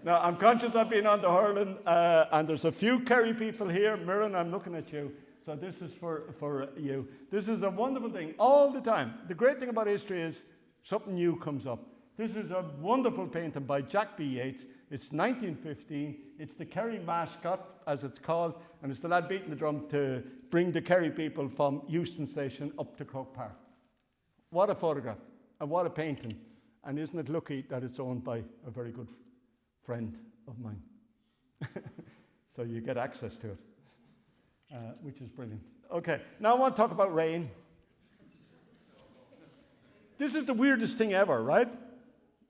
Now, I'm conscious I've been on the hurling, and there's a few Kerry people here. Mirren, I'm looking at you. So this is for you. This is a wonderful thing all the time. The great thing about history is something new comes up. This is a wonderful painting by Jack B. Yeats. It's 1915. It's the Kerry mascot, as it's called, and it's the lad beating the drum to bring the Kerry people from Euston Station up to Croke Park. What a photograph, and what a painting. And isn't it lucky that it's owned by a very good friend of mine? So you get access to it, which is brilliant. Okay, now I want to talk about rain. This is the weirdest thing ever, right?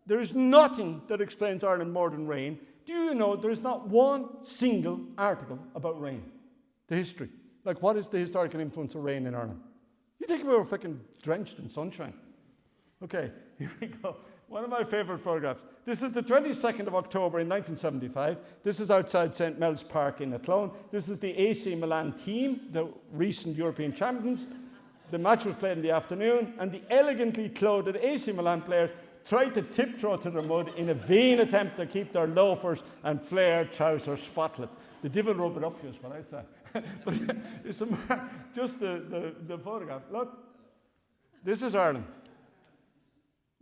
There is nothing that explains Ireland more than rain. Do you know there is not one single article about rain? The history. Like, what is the historical influence of rain in Ireland? You think we were freaking drenched in sunshine? Okay, here we go. One of my favourite photographs. This is the 22nd of October in 1975. This is outside St. Mel's Park in Athlone. This is the AC Milan team, the recent European champions. The match was played in the afternoon, and the elegantly clothed AC Milan players tried to tiptoe to the mud in a vain attempt to keep their loafers and flared trousers spotless. The devil rub it up is what I say. But it's just the photograph. Look, this is Ireland.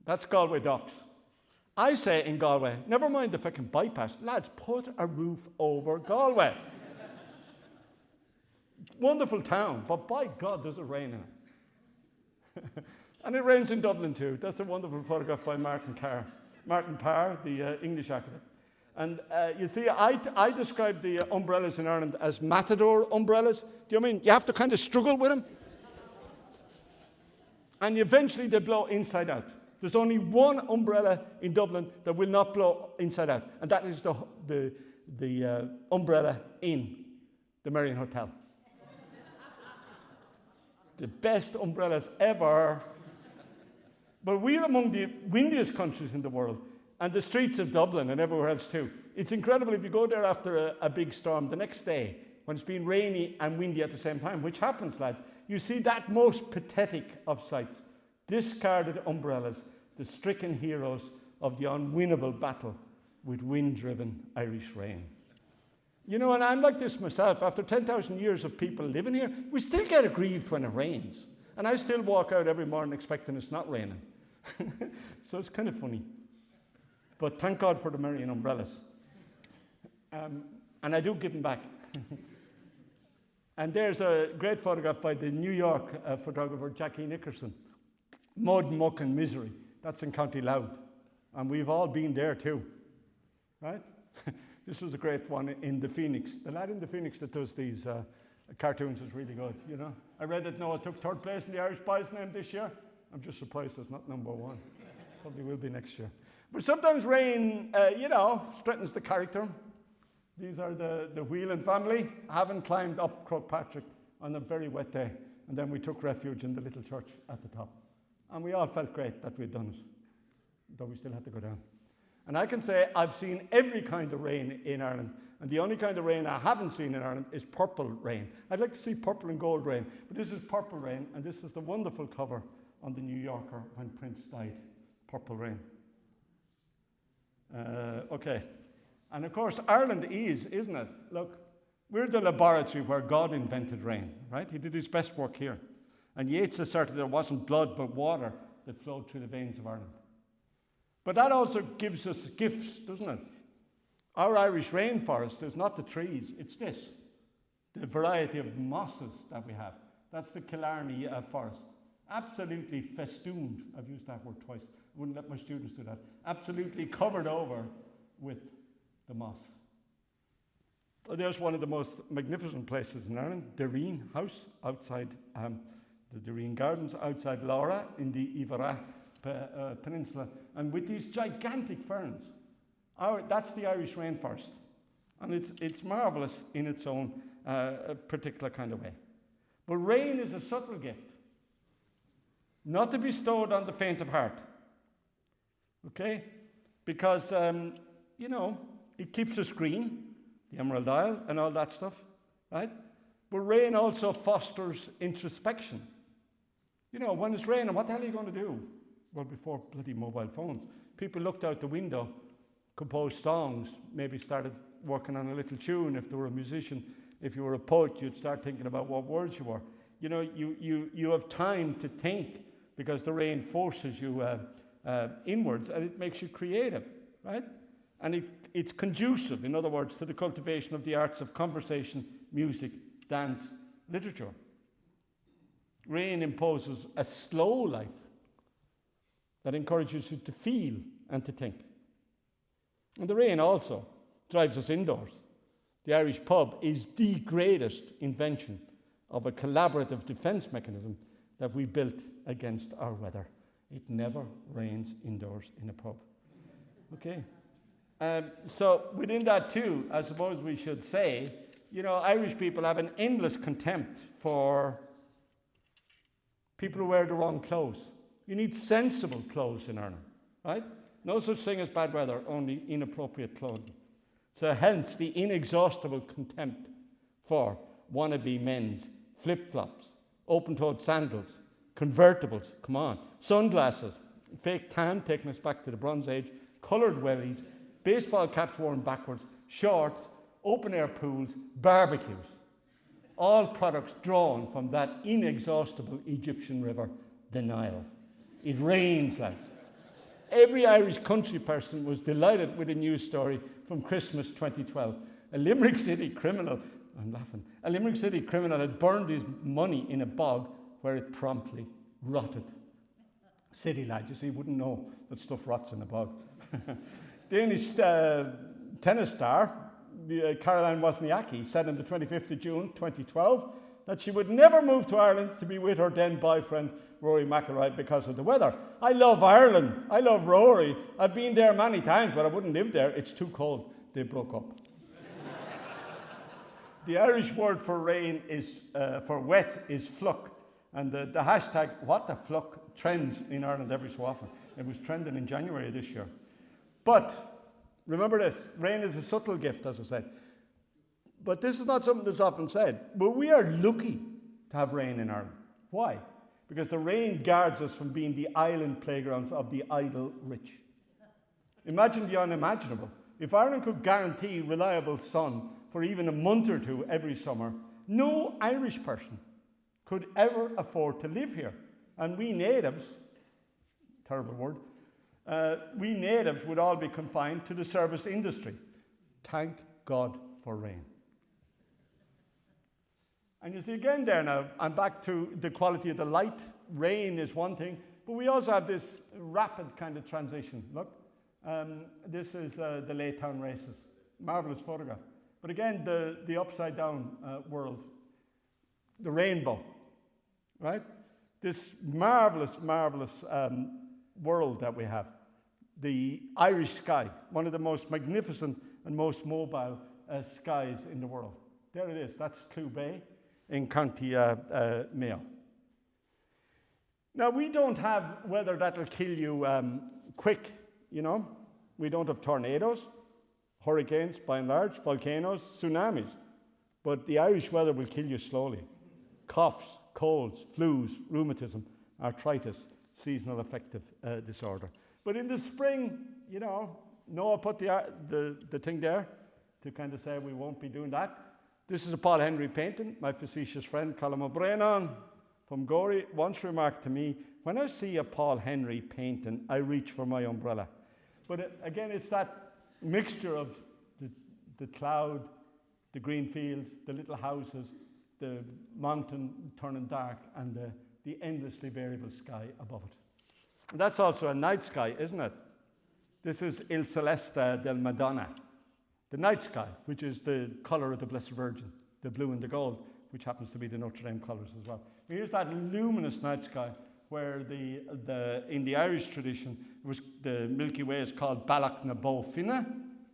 That's Galway Docks. I say in Galway, never mind the fucking bypass, lads, put a roof over Galway. Wonderful town, but by God, there's a rain in it. And it rains in Dublin too. That's a wonderful photograph by Martin Parr, the English architect. And you see, I describe the umbrellas in Ireland as matador umbrellas. Do you know what I mean? You have to kind of struggle with them. And eventually they blow inside out. There's only one umbrella in Dublin that will not blow inside out. And that is the umbrella in the Marion Hotel. The best umbrellas ever. But we're among the windiest countries in the world, and the streets of Dublin and everywhere else too. It's incredible if you go there after a big storm the next day, when it's been rainy and windy at the same time, which happens, lads, you see that most pathetic of sights. Discarded umbrellas, the stricken heroes of the unwinnable battle with wind-driven Irish rain. You know, and I'm like this myself. After 10,000 years of people living here, we still get aggrieved when it rains. And I still walk out every morning expecting it's not raining. So it's kind of funny. But thank God for the Marion umbrellas. And I do give them back. And there's a great photograph by the New York photographer Jackie Nickerson. Mud, muck and misery. That's in County Louth. And we've all been there too. Right? This was a great one in the Phoenix. The lad in the Phoenix that does these cartoons is really good, you know. I read that Noah took 3rd place in the Irish Boys Name this year. I'm just surprised it's not number 1. Probably will be next year. But sometimes rain, strengthens the character. These are the Whelan family, having climbed up Croagh on a very wet day. And then we took refuge in the little church at the top. And we all felt great that we'd done it, though we still had to go down. And I can say I've seen every kind of rain in Ireland. And the only kind of rain I haven't seen in Ireland is purple rain. I'd like to see purple and gold rain, but this is purple rain, and this is the wonderful cover on the New Yorker when Prince died. Purple rain. Okay. And of course, Ireland is, isn't it? Look, we're the laboratory where God invented rain, right? He did his best work here. And Yeats asserted there wasn't blood but water that flowed through the veins of Ireland. But that also gives us gifts, doesn't it? Our Irish rainforest is not the trees, it's this. The variety of mosses that we have. That's the Killarney forest. Absolutely festooned. I've used that word twice. I wouldn't let my students do that. Absolutely covered over with the moss. So there's one of the most magnificent places in Ireland, Derreen House, outside the Derreen Gardens, outside Laura in the Iveragh Peninsula, and with these gigantic ferns. That's the Irish rainforest. And it's marvellous in its own particular kind of way. But rain is a subtle gift, not to be bestowed on the faint of heart. Okay? Because, it keeps us green, the Emerald Isle and all that stuff, right? But rain also fosters introspection. You know, when it's raining, what the hell are you going to do? Well, before bloody mobile phones, people looked out the window, composed songs, maybe started working on a little tune. If they were a musician, if you were a poet, you'd start thinking about what words you were. You know, you have time to think because the rain forces you inwards and it makes you creative, right? And it's conducive, in other words, to the cultivation of the arts of conversation, music, dance, literature. Rain imposes a slow life that encourages you to feel and to think. And the rain also drives us indoors. The Irish pub is the greatest invention of a collaborative defence mechanism that we built against our weather. It never rains indoors in a pub. Okay? So within that too, I suppose we should say, you know, Irish people have an endless contempt for people who wear the wrong clothes. You need sensible clothes in Ireland, right? No such thing as bad weather, only inappropriate clothing. So hence the inexhaustible contempt for wannabe men's flip-flops, open-toed sandals, convertibles, come on, sunglasses, fake tan taking us back to the Bronze Age, coloured wellies, baseball caps worn backwards, shorts, open-air pools, barbecues. All products drawn from that inexhaustible Egyptian river, the Nile. It rains, lads. Every Irish country person was delighted with a news story from Christmas 2012. A Limerick City criminal, I'm laughing, a Limerick City criminal had burned his money in a bog where it promptly rotted. City lad, you see, wouldn't know that stuff rots in a bog. Danish tennis star, Caroline Wozniacki, said on the 25th of June 2012 that she would never move to Ireland to be with her then boyfriend Rory McIlroy because of the weather. I love Ireland. I love Rory. I've been there many times, but I wouldn't live there. It's too cold. They broke up. The Irish word for rain is, for wet is fluck. And the hashtag what the fluck trends in Ireland every so often. It was trending in January this year. But remember this, rain is a subtle gift, as I said. But this is not something that's often said. But we are lucky to have rain in Ireland. Why? Because the rain guards us from being the island playgrounds of the idle rich. Imagine the unimaginable. If Ireland could guarantee reliable sun for even a month or two every summer, no Irish person could ever afford to live here. And we natives, terrible word, we natives would all be confined to the service industry. Thank God for rain. And you see again there now, I'm back to the quality of the light. Rain is one thing, but we also have this rapid kind of transition. Look, this is the Laytown races. Marvelous photograph. But again, the upside down world, the rainbow, right? This marvelous, marvelous world that we have. The Irish sky, one of the most magnificent and most mobile skies in the world. There it is. That's Clew Bay in County Mayo. Now, we don't have weather that'll kill you quick, you know. We don't have tornadoes, hurricanes by and large, volcanoes, tsunamis. But the Irish weather will kill you slowly. Coughs, colds, flus, rheumatism, arthritis, seasonal affective disorder. But in the spring, you know, Noah put the thing there to kind of say we won't be doing that. This is a Paul Henry painting. My facetious friend Colm O'Brien from Gorey once remarked to me, when I see a Paul Henry painting, I reach for my umbrella. But again, it's that mixture of the cloud, the green fields, the little houses, the mountain turning dark, and the endlessly variable sky above it. And that's also a night sky, isn't it? This is Il Celeste del Madonna, the night sky, which is the colour of the Blessed Virgin, the blue and the gold, which happens to be the Notre Dame colours as well. Here's that luminous night sky where in the Irish tradition, the Milky Way is called Bealach na Bó Finne.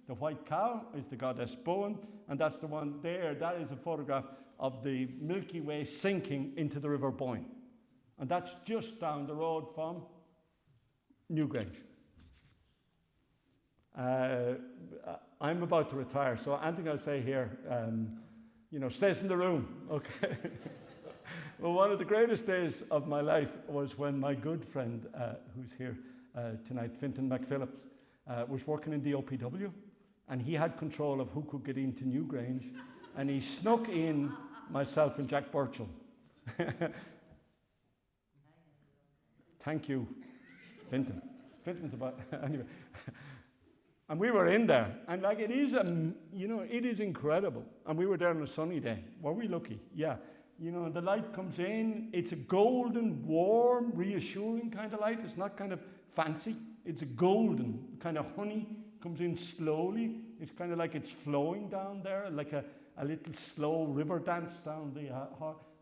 The white cow is the goddess Bowen, and that's the one there. That is a photograph of the Milky Way sinking into the River Boyne. And that's just down the road from Newgrange. I'm about to retire, so anything I say here, stays in the room, okay? Well, one of the greatest days of my life was when my good friend, who's here tonight, Fintan McPhillips, was working in the OPW, and he had control of who could get into Newgrange, and he snuck in myself and Jack Burchell. Thank you, Fintan. Fintan's about, anyway. And we were in there, and like it is, it is incredible. And we were there on a sunny day. Were we lucky? Yeah. The light comes in, it's a golden, warm, reassuring kind of light. It's not kind of fancy. It's a golden kind of honey, comes in slowly. It's kind of like it's flowing down there, like a little slow river dance down the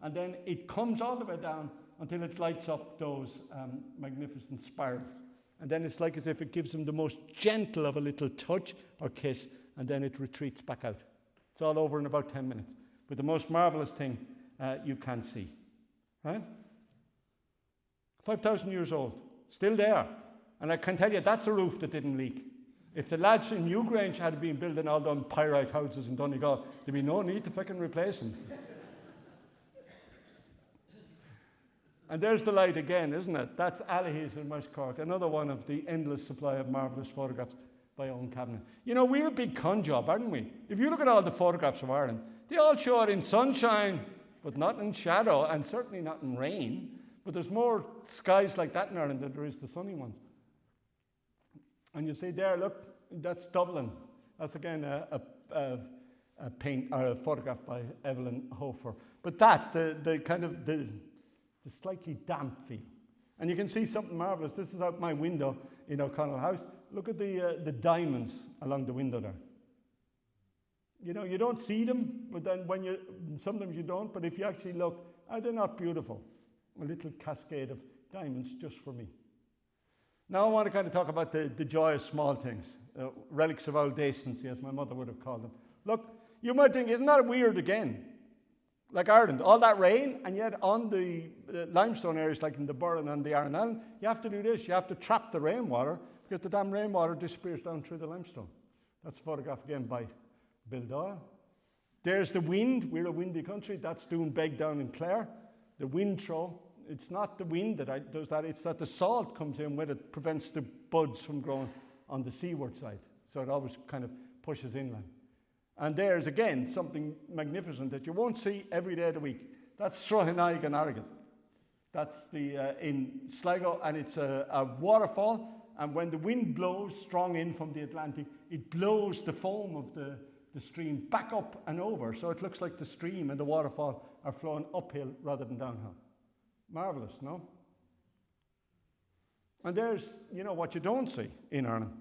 and then it comes all the way down until it lights up those magnificent spirals. And then it's like as if it gives them the most gentle of a little touch or kiss, and then it retreats back out. It's all over in about 10 minutes. But the most marvelous thing you can see. Right? 5,000 years old, still there. And I can tell you, that's a roof that didn't leak. If the lads in Newgrange had been building all them pyrite houses in Donegal, there'd be no need to fucking replace them. And there's the light again, isn't it? That's Allihies in West Cork, another one of the endless supply of marvellous photographs by Owen Kavanagh. We're a big con job, aren't we? If you look at all the photographs of Ireland, they all show it in sunshine, but not in shadow, and certainly not in rain. But there's more skies like that in Ireland than there is the sunny ones. And you see there, look, that's Dublin. That's again a photograph by Evelyn Hofer. But the slightly damp feel. And you can see something marvellous. This is out my window in O'Connell House. Look at the diamonds along the window there. You don't see them, but then sometimes you don't, but if you actually look, they're not beautiful. A little cascade of diamonds just for me. Now I want to kind of talk about the joy of small things, relics of old decency, as my mother would have called them. Look, you might think, isn't that weird again? Like Ireland, all that rain, and yet on the limestone areas like in the Burren and the Aran Island, you have to do this. You have to trap the rainwater because the damn rainwater disappears down through the limestone. That's a photograph again by Bill Doyle. There's the wind. We're a windy country. That's Doon Beg down in Clare. The wind throw. It's not the wind that does that. It's that the salt comes in with it, prevents the buds from growing on the seaward side. So it always kind of pushes inland. And there's, again, something magnificent that you won't see every day of the week. That's Strohenaig and Argyll. That's in Sligo, and it's a waterfall. And when the wind blows strong in from the Atlantic, it blows the foam of the stream back up and over. So it looks like the stream and the waterfall are flowing uphill rather than downhill. Marvellous, no? And there's, what you don't see in Ireland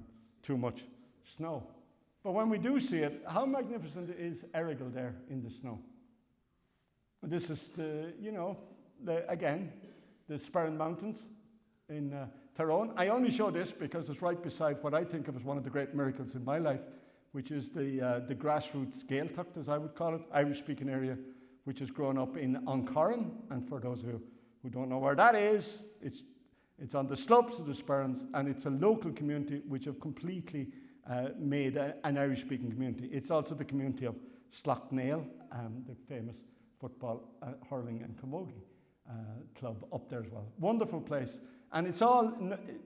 too much, snow. But when we do see it, how magnificent is Errigal there in the snow? And this is again, the Sperrin Mountains in Tyrone. I only show this because it's right beside what I think of as one of the great miracles in my life, which is the grassroots Gaeltacht, as I would call it, Irish-speaking area, which has grown up in Oncorrin. And for those of you who don't know where that is, it's on the slopes of the Sperrins, and it's a local community which have completely made an Irish-speaking community. It's also the community of Slaughtnail, the famous football, hurling and camogie club up there as well. Wonderful place. And it's all,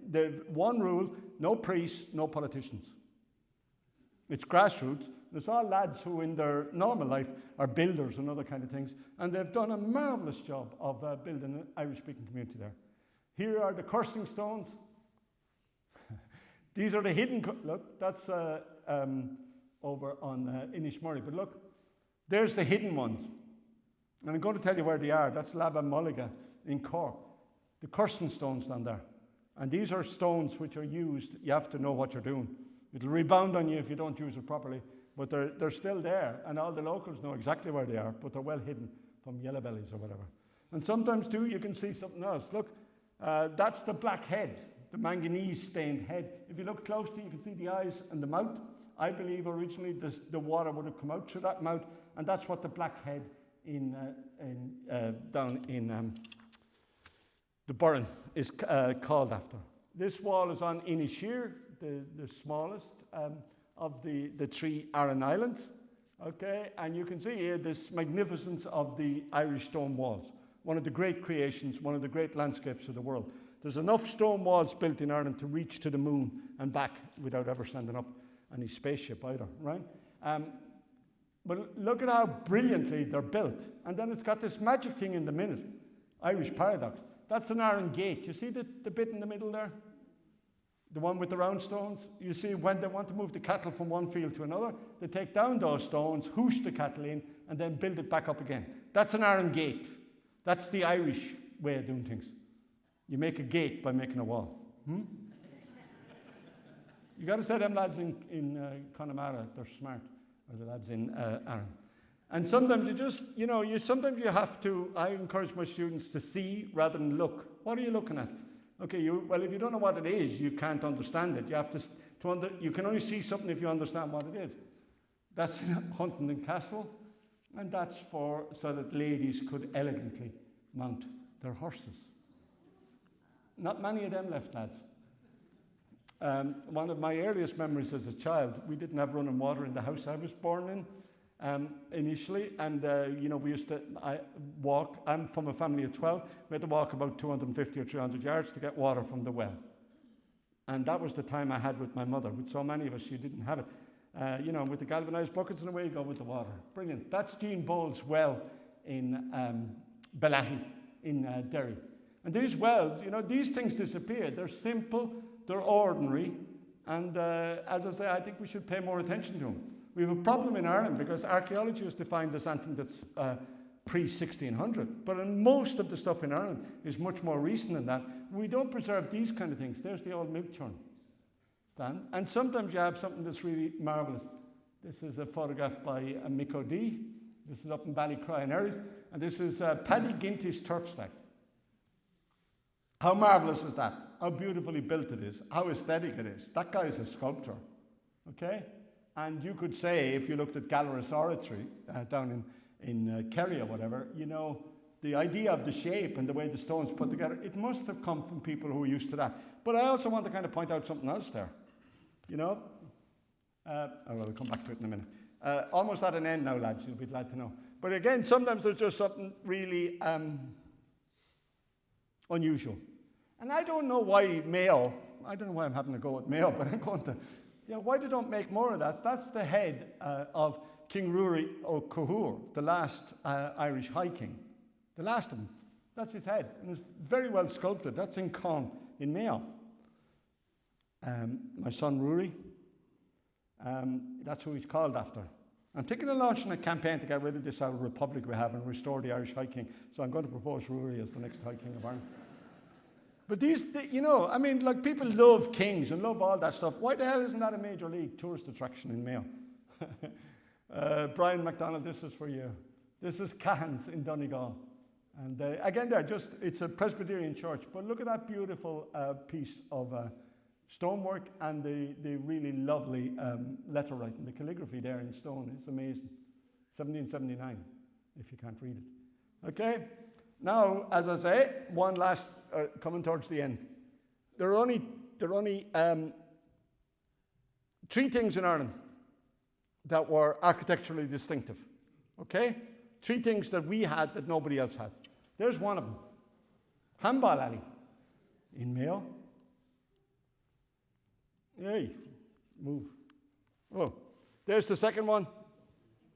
the one rule, no priests, no politicians. It's grassroots. It's all lads who in their normal life are builders and other kind of things. And they've done a marvellous job of building an Irish-speaking community there. Here are the cursing stones. These are the hidden, look, that's over on Inishmurray. But look, there's the hidden ones. And I'm going to tell you where they are. That's Laba Mulliga in Cork. The cursing stones down there. And these are stones which are used. You have to know what you're doing. It'll rebound on you if you don't use it properly. But they're still there. And all the locals know exactly where they are. But they're well hidden from yellow bellies or whatever. And sometimes, too, you can see something else. Look, that's the black head. The manganese-stained head. If you look closely, you can see the eyes and the mouth. I believe originally the water would have come out through that mouth. And that's what the black head down in the Burren is called after. This wall is on Inisheer, the smallest of the three Aran Islands. Okay, and you can see here this magnificence of the Irish stone walls. One of the great creations, one of the great landscapes of the world. There's enough stone walls built in Ireland to reach to the moon and back without ever sending up any spaceship either, right? But look at how brilliantly they're built. And then it's got this magic thing in the middle, Irish paradox. That's an iron gate. You see the bit in the middle there? The one with the round stones? You see when they want to move the cattle from one field to another, they take down those stones, hoosh the cattle in, and then build it back up again. That's an iron gate. That's the Irish way of doing things. You make a gate by making a wall. You got to say them lads in Connemara, they're smart. Or the lads in Aran. And sometimes sometimes you have to, I encourage my students to see rather than look. What are you looking at? Okay, if you don't know what it is, you can't understand it. You have you can only see something if you understand what it is. That's Huntingdon Castle, and that's so that ladies could elegantly mount their horses. Not many of them left, lads. One of my earliest memories as a child, we didn't have running water in the house I was born in initially, and we used to walk. I'm from a family of 12. We had to walk about 250 or 300 yards to get water from the well. And that was the time I had with my mother. With so many of us, she didn't have it. With the galvanised buckets, and away you go with the water. Brilliant. That's Jean Bowles' well in Bellaghy in Derry. And these wells, these things disappear. They're simple. They're ordinary, and as I say, I think we should pay more attention to them. We have a problem in Ireland because archaeology is defined as something that's pre-1600, but in most of the stuff in Ireland is much more recent than that. We don't preserve these kind of things. There's the old milk churn stand, and sometimes you have something that's really marvellous. This is a photograph by Mick O'Dea. This is up in Ballycry in Erris, and this is Paddy Ginty's turf stack. How marvellous is that? How beautifully built it is, how aesthetic it is. That guy is a sculptor, okay? And you could say, if you looked at Gallerus Oratory down in Kerry or whatever, the idea of the shape and the way the stones put together, it must have come from people who were used to that. But I also want to kind of point out something else there, I'll come back to it in a minute. Almost at an end now, lads, you'll be glad to know. But again, sometimes there's just something really unusual. And I don't know why Mayo, I don't know why I'm having to go with Mayo, but I'm going to, why they don't make more of that? That's the head of King Ruairi Ó Cahúr, the last Irish High King. The last of them. That's his head. And it's very well sculpted. That's in Caen, in Mayo. My son Rory, that's who he's called after. I'm thinking of launching a campaign to get rid of this Irish Republic we have and restore the Irish High King. So I'm going to propose Rory as the next High King of Ireland. But people love kings and love all that stuff. Why the hell isn't that a major league tourist attraction in Mayo? Brian MacDonald, this is for you. This is Cahan's in Donegal. And again, it's a Presbyterian church, but look at that beautiful piece of stonework and the really lovely letter writing, the calligraphy there in stone. It's amazing. 1779, if you can't read it. Okay, now, as I say, one last, coming towards the end. There are only 3 things in Ireland that were architecturally distinctive. Okay? 3 things that we had that nobody else has. There's one of them. Handball alley in Mayo. Hey, move. Oh, there's the second one.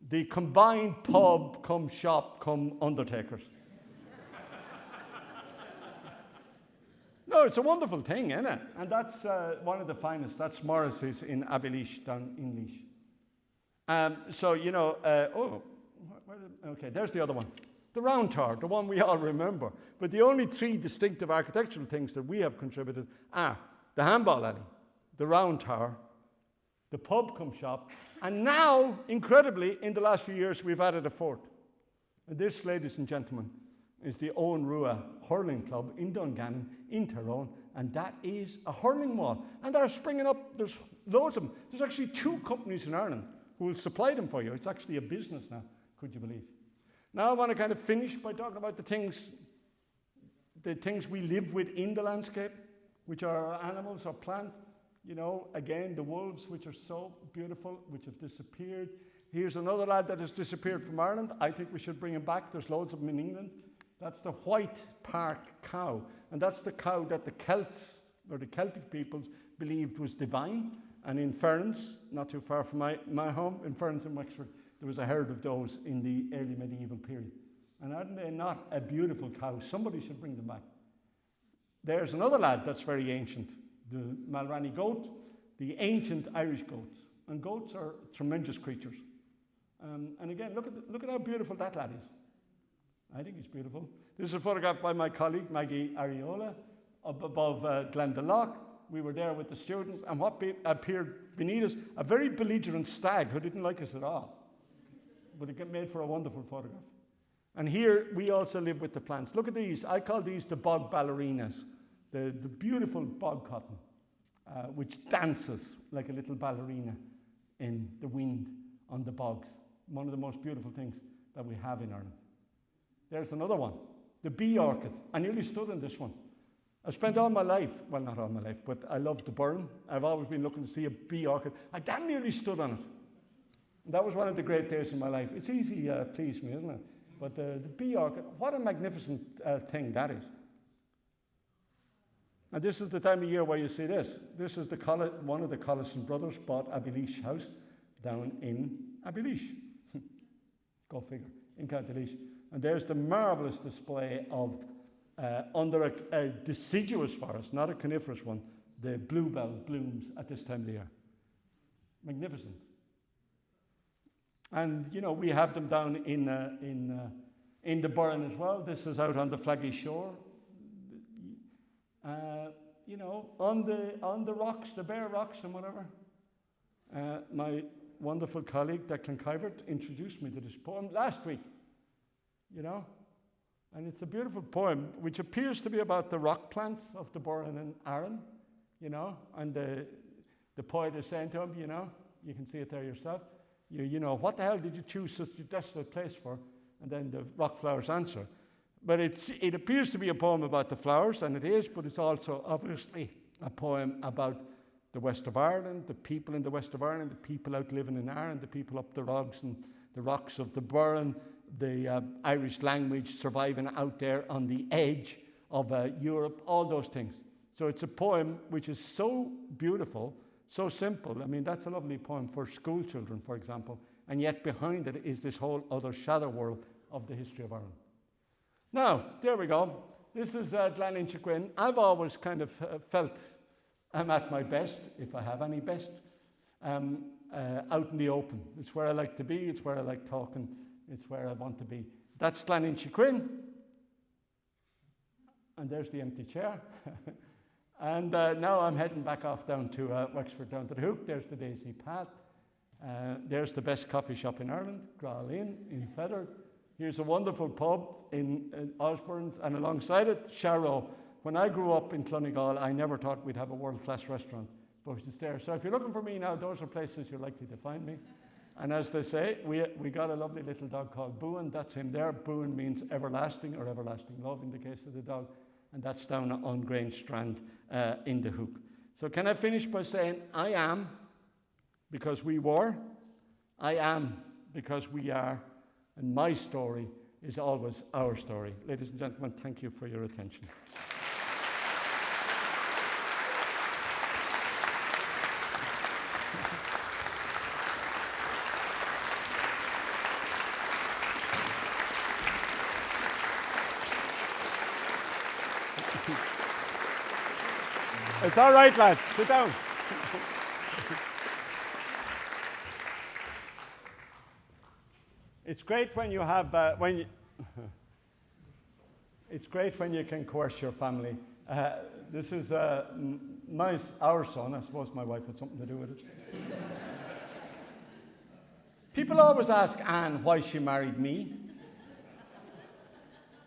The combined pub come shop come undertakers. No, it's a wonderful thing, isn't it? And that's one of the finest. That's Morris's in Aberleash, down in Leash. Okay, there's the other one. The Round Tower, the one we all remember. But the only 3 distinctive architectural things that we have contributed are the handball alley, the Round Tower, the pub cum shop, and now, incredibly, in the last few years, we've added a 4th. And this, ladies and gentlemen, is the Owen Rua Hurling Club in Dungannon, in Tyrone, and that is a hurling wall. And they're springing up, there's loads of them. There's actually 2 companies in Ireland who will supply them for you. It's actually a business now, could you believe? Now I want to kind of finish by talking about the things we live with in the landscape, which are our animals or plants. Again, the wolves, which are so beautiful, which have disappeared. Here's another lad that has disappeared from Ireland. I think we should bring him back. There's loads of them in England. That's the White Park cow. And that's the cow that the Celts, or the Celtic peoples, believed was divine. And in Ferns, not too far from my home, in Ferns in Wexford, there was a herd of those in the early medieval period. And aren't they not a beautiful cow? Somebody should bring them back. There's another lad that's very ancient, the Mulranny goat, the ancient Irish goats. And goats are tremendous creatures. And again, look at how beautiful that lad is. I think he's beautiful. This is a photograph by my colleague, Maggie Ariola, up above Glendalough. We were there with the students, and what appeared beneath us, a very belligerent stag who didn't like us at all. But it made for a wonderful photograph. And here, we also live with the plants. Look at these. I call these the bog ballerinas, the beautiful bog cotton, which dances like a little ballerina in the wind on the bogs. One of the most beautiful things that we have in Ireland. There's another one, the bee orchid. I nearly stood on this one. I spent all my life, well, not all my life, but I love the burn. I've always been looking to see a bee orchid. I damn nearly stood on it. And that was one of the great days in my life. It's easy to please me, isn't it? But the bee orchid, what a magnificent thing that is. And this is the time of year where you see this. This is one of the Collison brothers bought Aberleash house down in Aberleash. Go figure, in County Laois. And there's the marvellous display of, under a deciduous forest, not a coniferous one, the bluebell blooms at this time of the year. Magnificent. And, we have them down in the Burren as well. This is out on the Flaggy Shore. On the rocks, the bare rocks and whatever. My wonderful colleague, Declan Kivert, introduced me to this poem last week. And it's a beautiful poem which appears to be about the rock plants of the Burren and Arran, and the poet is saying to him, you can see it there yourself, what the hell did you choose such a desolate place for? And then the rock flowers answer. But it appears to be a poem about the flowers, and it is, but it's also obviously a poem about the west of Ireland, the people in the west of Ireland, the people out living in Arran, the people up the rocks and the rocks of the Burren, the Irish language surviving out there on the edge of Europe, all those things. So it's a poem which is so beautiful, so simple. I mean, that's a lovely poem for school children, for example, and yet behind it is this whole other shadow world of the history of Ireland. Now, there we go. This is Gleninchagrin. I've always kind of felt I'm at my best, if I have any best, out in the open. It's where I like to be, it's where I like talking, it's where I want to be. That's Gleninchagrin. And there's the empty chair. And now I'm heading back off down to Wexford, down to the Hook. There's the Daisy Path. There's the best coffee shop in Ireland, Graal Inn in Feather. Here's a wonderful pub in Osborne's, and alongside it, Sharrow. When I grew up in Clonegall, I never thought we'd have a world-class restaurant, but it's there. So if you're looking for me now, those are places you're likely to find me. And as they say, we got a lovely little dog called Booin. That's him there. Booin means everlasting or everlasting love in the case of the dog. And that's down on Grange Strand in the Hook. So can I finish by saying, I am because we were, I am because we are, and my story is always our story. Ladies and gentlemen, thank you for your attention. It's all right, lads. Sit down. It's great when you have it's great when you can coerce your family. This is our son. I suppose my wife had something to do with it. People always ask Anne why she married me.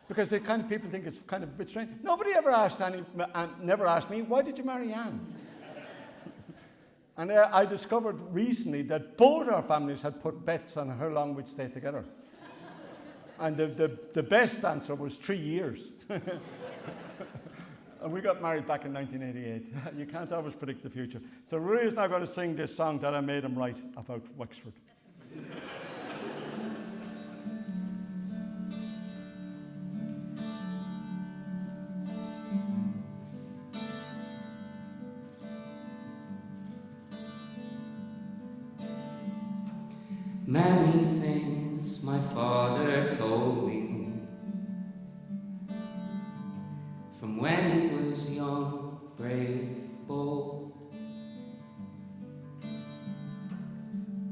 Because the kind of people think it's kind of a bit strange. Nobody ever asked never asked me, why did you marry Anne? And I discovered recently that both our families had put bets on how long we'd stay together. And the best answer was 3 years. And we got married back in 1988. You can't always predict the future. So Rui is now going to sing this song that I made him write about Wexford. Many things my father told me from when he was young, brave, bold,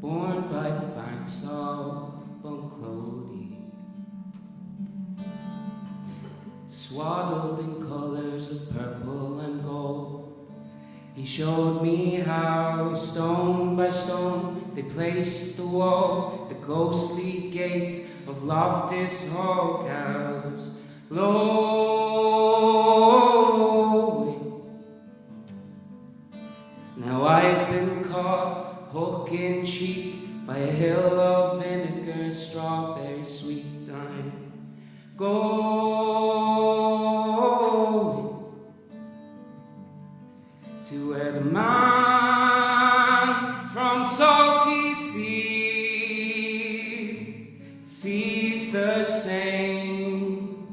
born by the banks of Bunclody, swaddled in colours of purple and gold. He showed me how, stone by stone, they placed the walls, the ghostly gates of Loftus Hall cows, glowing. Now I've been caught hook in cheek by a hill of vinegar, strawberry, sweet thyme, going to where the man from salty seas sees the same,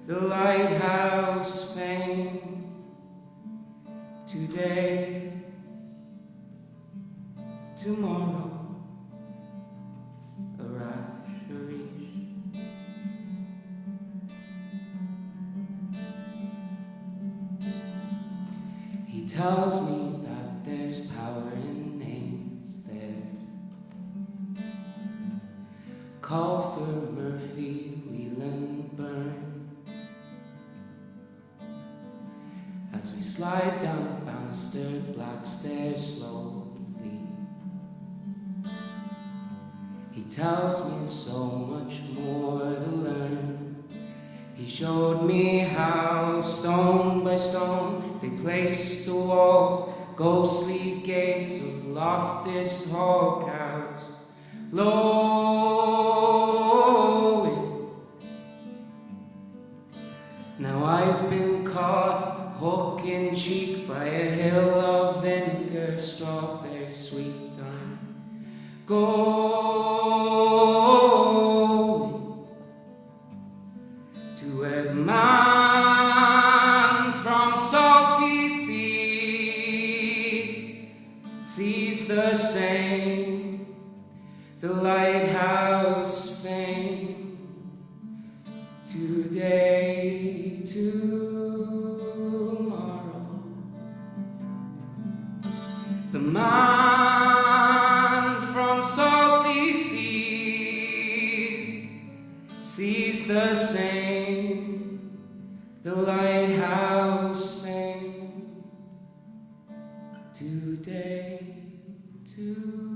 the lighthouse fame. Today, tomorrow, a Rasharish. He tells me that there's power in names there. Culfer, Murphy, Whelan, Byrne. As we slide down the banistered black stairs slowly, he tells me of so much more to learn. He showed me how, stone by stone, they placed the walls, ghostly gates of Loftus Hall cows, lowing. Now I've been caught hook in cheek by a hill of vinegar, strawberry, sweet thyme, going to where the man from salty seas sees the same, the lighthouse fame. Today man from salty seas sees the same, the lighthouse fame today too.